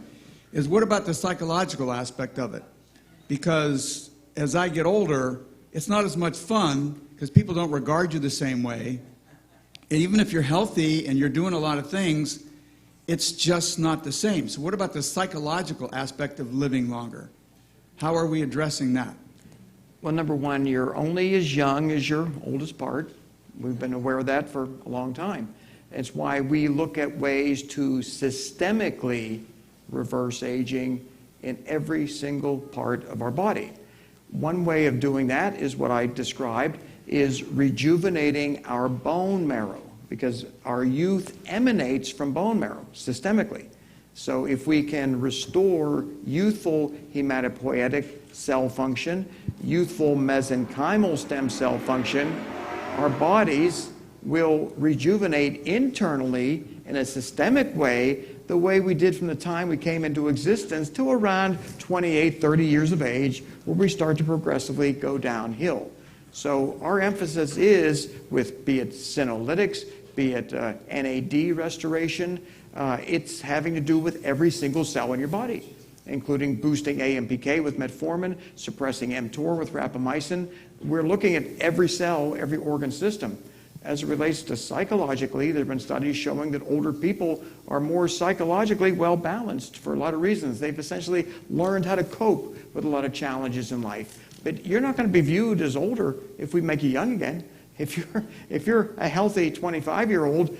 is what about the psychological aspect of it? Because as I get older, it's not as much fun because people don't regard you the same way. And even if you're healthy and you're doing a lot of things, it's just not the same. So what about the psychological aspect of living longer? How are we addressing that? Well, number one, you're only as young as your oldest part. We've been aware of that for a long time. It's why we look at ways to systemically reverse aging in every single part of our body. One way of doing that is what I described, is rejuvenating our bone marrow, because our youth emanates from bone marrow systemically. So if we can restore youthful hematopoietic cell function, youthful mesenchymal stem cell function, our bodies will rejuvenate internally in a systemic way, the way we did from the time we came into existence to around 28, 30 years of age, where we start to progressively go downhill. So our emphasis is with, be it senolytics, be it NAD restoration, it's having to do with every single cell in your body, including boosting AMPK with metformin, suppressing mTOR with rapamycin. We're looking at every cell, every organ system. As it relates to psychologically, there have been studies showing that older people are more psychologically well-balanced for a lot of reasons. They've essentially learned how to cope with a lot of challenges in life. But you're not going to be viewed as older if we make you young again. If you're a healthy 25-year-old,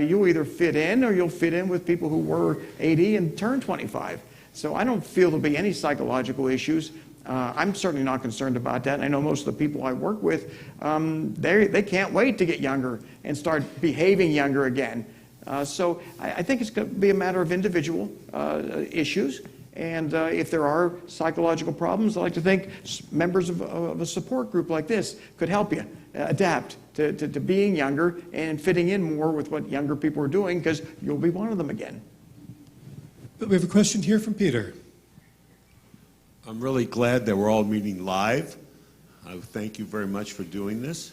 you'll either fit in or you'll fit in with people who were 80 and turned 25. So I don't feel there'll be any psychological issues. I'm certainly not concerned about that. I know most of the people I work with, they can't wait to get younger and start behaving younger again. So I think it's going to be a matter of individual issues. And if there are psychological problems, I like to think members of a support group like this could help you adapt to being younger and fitting in more with what younger people are doing, because you'll be one of them again. We have a question here from Peter. I'm really glad that we're all meeting live. I thank you very much for doing this.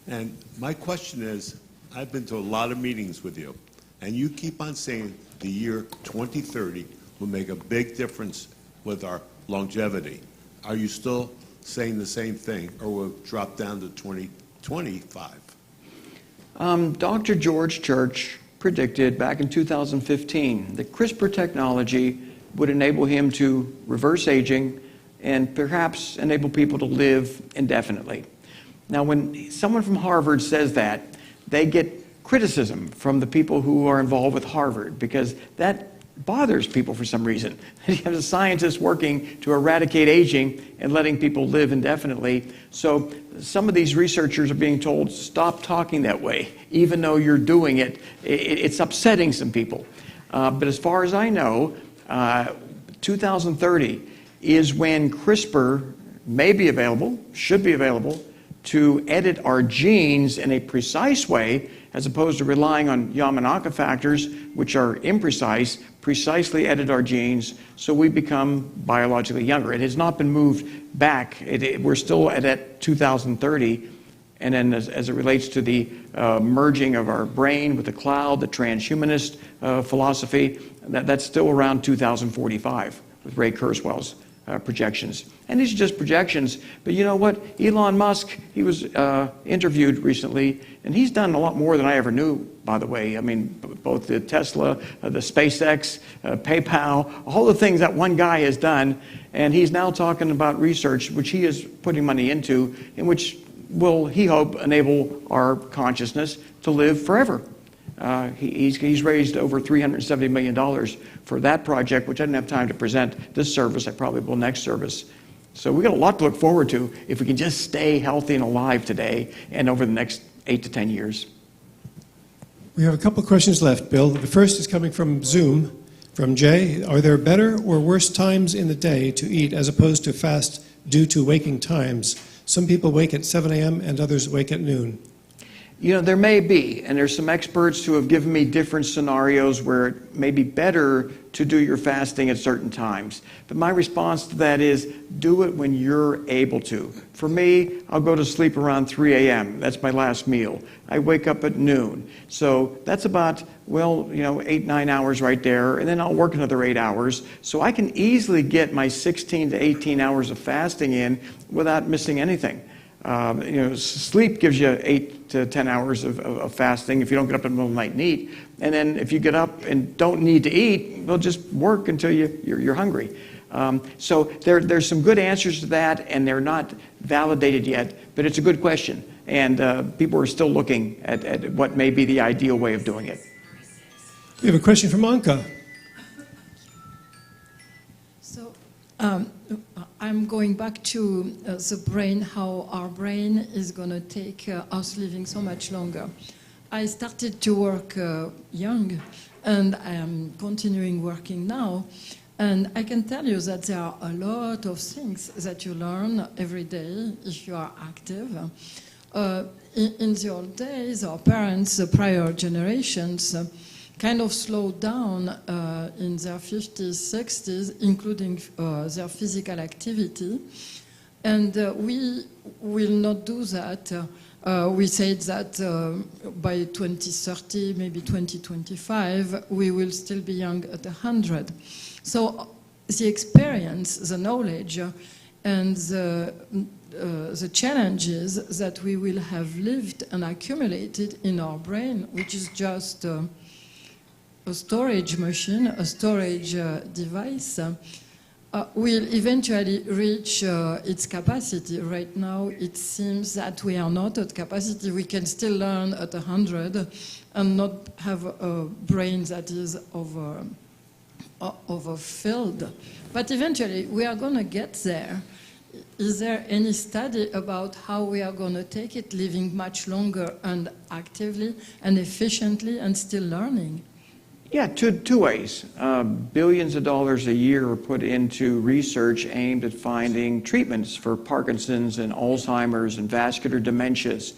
And my question is, I've been to a lot of meetings with you, and you keep on saying the year 2030 will make a big difference with our longevity. Are you still saying the same thing, or will it drop down to 2025? Dr. George Church predicted back in 2015 that CRISPR technology would enable him to reverse aging and perhaps enable people to live indefinitely. Now, when someone from Harvard says that, they get criticism from the people who are involved with Harvard, because that bothers people for some reason. You have a scientist working to eradicate aging and letting people live indefinitely. So some of these researchers are being told, stop talking that way, even though you're doing it. It's upsetting some people. But as far as I know, 2030 is when CRISPR may be available, should be available, to edit our genes in a precise way, as opposed to relying on Yamanaka factors, which are imprecise, precisely edit our genes so we become biologically younger. It has not been moved back. We're still at 2030. And then as it relates to the merging of our brain with the cloud, the transhumanist philosophy, that's still around 2045 with Ray Kurzweil's projections. And these are just projections, but you know what? Elon Musk, he was interviewed recently, and he's done a lot more than I ever knew, by the way. I mean, both the Tesla, the SpaceX, PayPal, all the things that one guy has done, and he's now talking about research, which he is putting money into, in which will, he hope, enable our consciousness to live forever. He's raised over $370 million for that project, which I didn't have time to present this service. I probably will next service. So we've got a lot to look forward to if we can just stay healthy and alive today and over the next 8 to 10 years. We have a couple of questions left, Bill. The first is coming from Zoom, from Jay. Are there better or worse times in the day to eat as opposed to fast due to waking times? Some people wake at 7 a.m. and others wake at noon. You know, there may be, and there's some experts who have given me different scenarios where it may be better to do your fasting at certain times. But my response to that is, do it when you're able to. For me, I'll go to sleep around 3 a.m. That's my last meal. I wake up at noon. So that's about, well, 8, 9 hours right there, and then I'll work another 8 hours. So I can easily get my 16 to 18 hours of fasting in without missing anything. Sleep gives you 8 to 10 hours of fasting if you don't get up in the middle of the night and eat. And then if you get up and don't need to eat, well, just work until you're hungry. So there's some good answers to that, and they're not validated yet, but it's a good question. And people are still looking at what may be the ideal way of doing it. We have a question from Anka. So I'm going back to the brain, how our brain is going to take us living so much longer. I started to work young, and I am continuing working now. And I can tell you that there are a lot of things that you learn every day if you are active. In the old days, our parents, the prior generations, kind of slowed down in their 50s, 60s, including their physical activity. And we will not do that. We said that by 2030, maybe 2025, we will still be young at 100. So the experience, the knowledge, and the challenges that we will have lived and accumulated in our brain, which is just a storage machine, a storage device, will eventually reach its capacity. Right now, it seems that we are not at capacity. We can still learn at 100 and not have a brain that is overfilled. But eventually, we are going to get there. Is there any study about how we are going to take it, living much longer and actively and efficiently and still learning? Yeah, two ways. Billions of dollars a year are put into research aimed at finding treatments for Parkinson's and Alzheimer's and vascular dementias.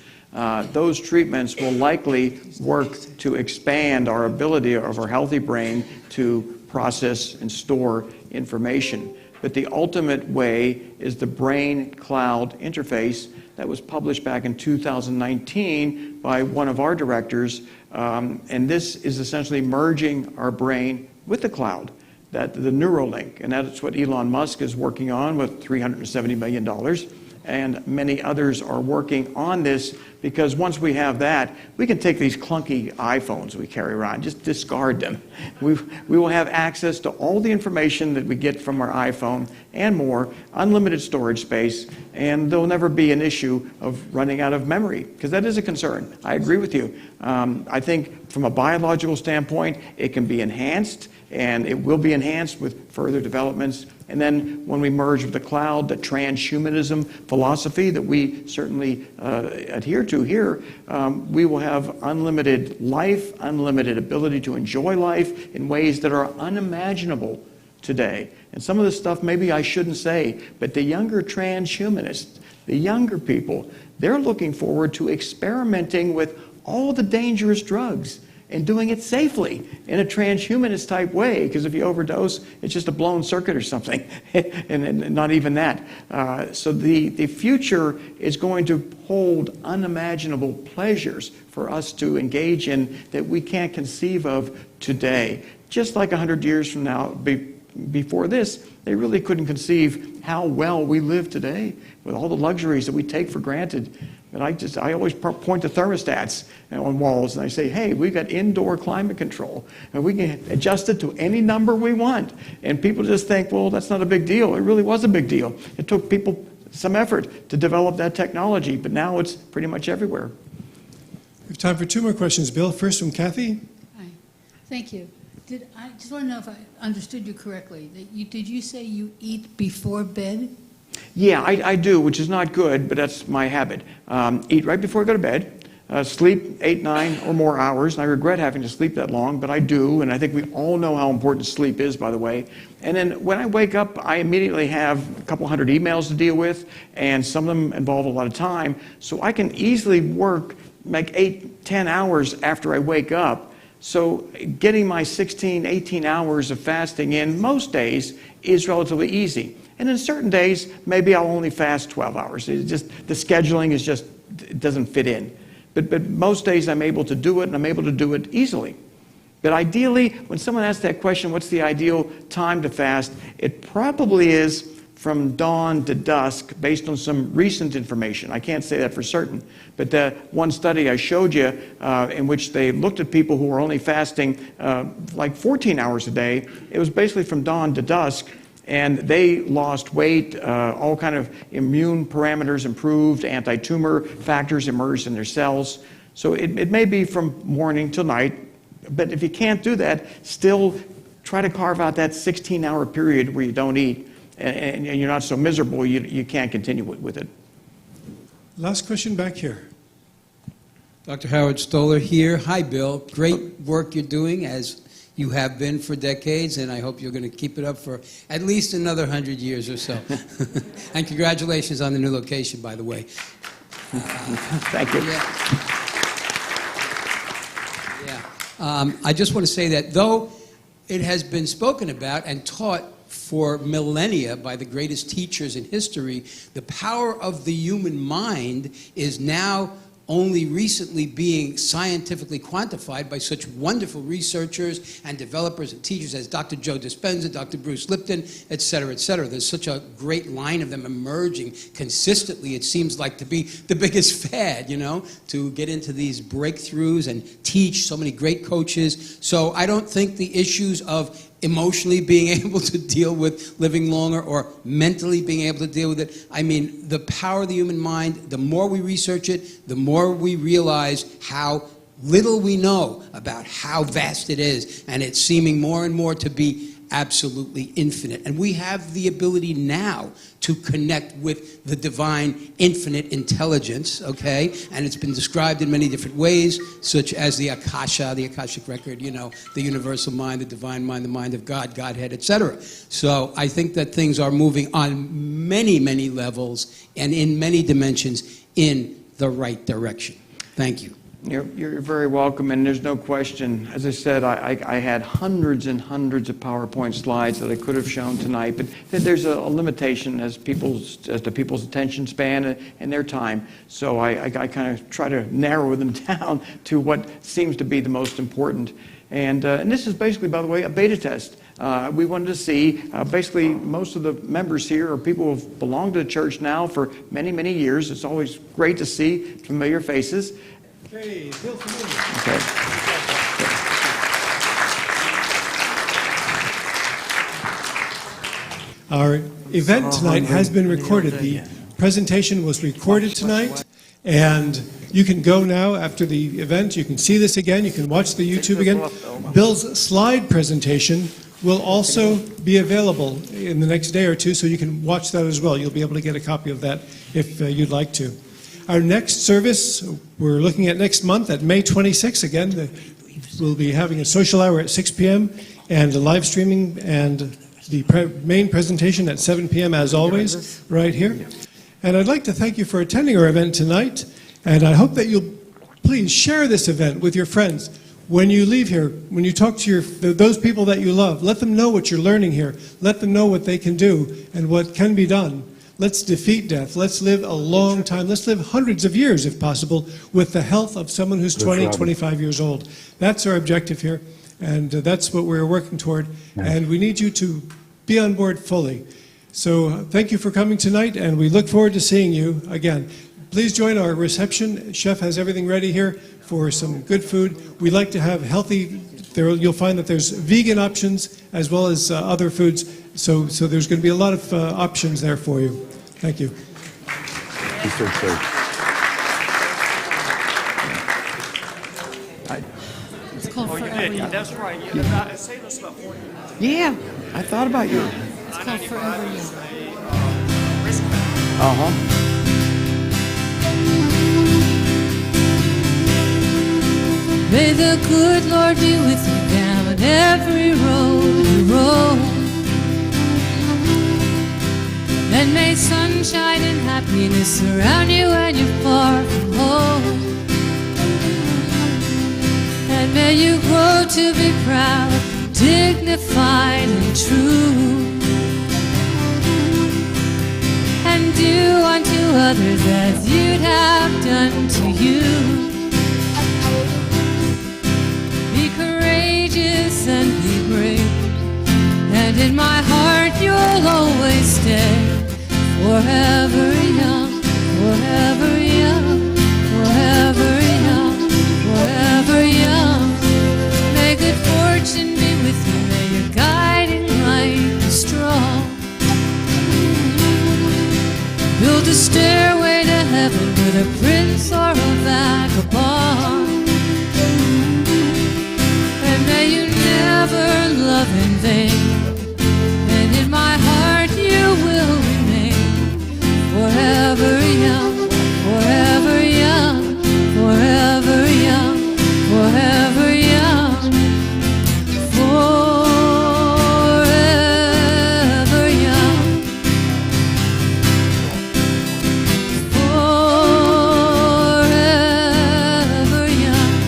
Those treatments will likely work to expand our ability of our healthy brain to process and store information. But the ultimate way is the brain-cloud interface that was published back in 2019 by one of our directors. And this is essentially merging our brain with the cloud, the Neuralink. And that's what Elon Musk is working on with $370 million. And many others are working on this, because once we have that, we can take these clunky iPhones we carry around, just discard them. We will have access to all the information that we get from our iPhone and more, unlimited storage space, and there'll never be an issue of running out of memory, because that is a concern. I agree with you. I think from a biological standpoint, it can be enhanced, and it will be enhanced with further developments. And then when we merge with the cloud, the transhumanism philosophy that we certainly adhere to here, we will have unlimited life, unlimited ability to enjoy life in ways that are unimaginable today. And some of this stuff maybe I shouldn't say, but the younger transhumanists, the younger people, they're looking forward to experimenting with all the dangerous drugs and doing it safely in a transhumanist type way, because if you overdose, it's just a blown circuit or something, and not even that. So the future is going to hold unimaginable pleasures for us to engage in that we can't conceive of today. Just like 100 years from now, it'll be before this, they really couldn't conceive how well we live today with all the luxuries that we take for granted. And I always point to thermostats on walls, and I say, hey, we've got indoor climate control, and we can adjust it to any number we want. And people just think, well, that's not a big deal. It really was a big deal. It took people some effort to develop that technology, but now it's pretty much everywhere. We have time for 2 more questions, Bill. First from Kathy. Hi. Thank you. I just want to know if I understood you correctly. Did you say you eat before bed? Yeah, I do, which is not good, but that's my habit. Eat right before I go to bed, sleep 8, 9 or more hours, and I regret having to sleep that long, but I do, and I think we all know how important sleep is, by the way. And then when I wake up, I immediately have a couple hundred emails to deal with, and some of them involve a lot of time, so I can easily work like 8, 10 hours after I wake up. So getting my 16, 18 hours of fasting in most days is relatively easy. And in certain days, maybe I'll only fast 12 hours. It's just, the scheduling is just, it doesn't fit in. But most days I'm able to do it, and I'm able to do it easily. But ideally, when someone asks that question, what's the ideal time to fast? It probably is from dawn to dusk based on some recent information. I can't say that for certain. But the one study I showed you in which they looked at people who were only fasting like 14 hours a day, it was basically from dawn to dusk. And they lost weight, all kind of immune parameters improved, anti-tumor factors emerged in their cells. So it may be from morning till night, but if you can't do that, still try to carve out that 16-hour period where you don't eat, and you're not so miserable you can't continue with it. Last question back here. Dr. Howard Stoller here. Hi, Bill. Great work you're doing, as you have been for decades, and I hope you're going to keep it up for at least another 100 years or so. And congratulations on the new location, by the way. Thank you. I just want to say that though it has been spoken about and taught for millennia by the greatest teachers in history, the power of the human mind is now only recently being scientifically quantified by such wonderful researchers and developers and teachers as Dr. Joe Dispenza, Dr. Bruce Lipton, et cetera, et cetera. There's such a great line of them emerging consistently. It seems like to be the biggest fad, you know, to get into these breakthroughs and teach so many great coaches. So I don't think the issues of emotionally being able to deal with living longer or mentally being able to deal with it. I mean, the power of the human mind, the more we research it, the more we realize how little we know about how vast it is, and it's seeming more and more to be absolutely infinite. And we have the ability now to connect with the divine infinite intelligence, okay? And it's been described in many different ways, such as the Akasha, the Akashic record, you know, the universal mind, the divine mind, the mind of God, Godhead, etc. So I think that things are moving on many, many levels and in many dimensions in the right direction. Thank you. You're very welcome, and there's no question. As I said, I had hundreds and hundreds of PowerPoint slides that I could have shown tonight, but there's a limitation as to people's attention span and their time. So I kind of try to narrow them down to what seems to be the most important. And this is basically, by the way, a beta test. We wanted to see, basically, most of the members here are people who have belonged to the church now for many, many years. It's always great to see familiar faces. Okay, Bill, Okay. Our event tonight has been recorded. The presentation was recorded tonight, and you can go now after the event. You can see this again. You can watch the YouTube again. Bill's slide presentation will also be available in the next day or two, so you can watch that as well. You'll be able to get a copy of that if you'd like to. Our next service, we're looking at next month at May 26th again. We'll be having a social hour at 6 p.m. and a live streaming and the main presentation at 7 p.m. as always, right here. And I'd like to thank you for attending our event tonight, and I hope that you'll please share this event with your friends. When you leave here, when you talk to those people that you love, let them know what you're learning here. Let them know what they can do and what can be done. Let's defeat death. Let's live a long time. Let's live hundreds of years, if possible, with the health of someone who's 20, 25 years old. That's our objective here, and that's what we're working toward. And we need you to be on board fully. So thank you for coming tonight, and we look forward to seeing you again. Please join our reception. Chef has everything ready here for some good food. We like to have healthy, you'll find that there's vegan options as well as other foods. So there's going to be a lot of options there for you. Thank you. It's called Oh, you Forever did. Young. That's right. Yeah, I say this about 40 minutes. Yeah, I thought about you. It's called Forever Young. Uh-huh. May the good Lord be with you down every road you roam. And may sunshine and happiness surround you when you're far from home. And may you grow to be proud, dignified and true. And do unto others as you'd have done to you. Be courageous and be brave, and in my heart you'll always stay. Forever young, forever young, forever young, forever young. May good fortune be with you, may your guiding light be strong. Build a stairway to heaven with a prince or a vagabond. And may you never love in vain, and in my heart you will remain. Forever young, forever young, forever young, forever young, forever young,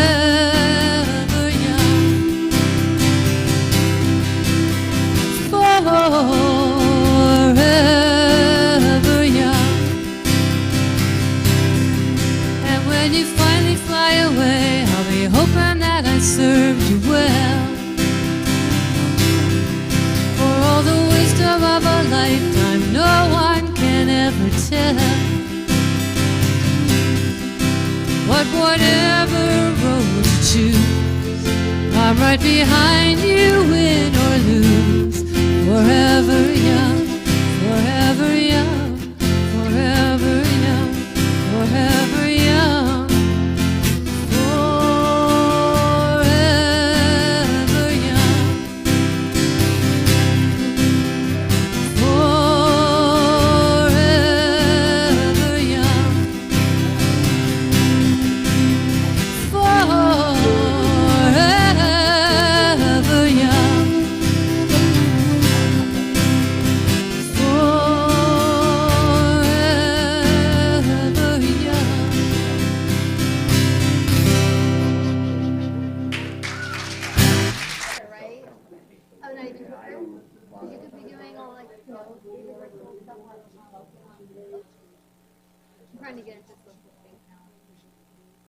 forever young. Forever young. And when you finally fly away, I'll be hoping that I served you well. For all the wisdom of a lifetime, no one can ever tell. But whatever road you choose, I'm right behind you, win or lose. Forever young, forever young, forever young, forever young, forever young, forever young, forever young. Forever young. Right? Oh, no, you can put her? You could be doing all like, you know, stuff like I'm trying to get into stuff.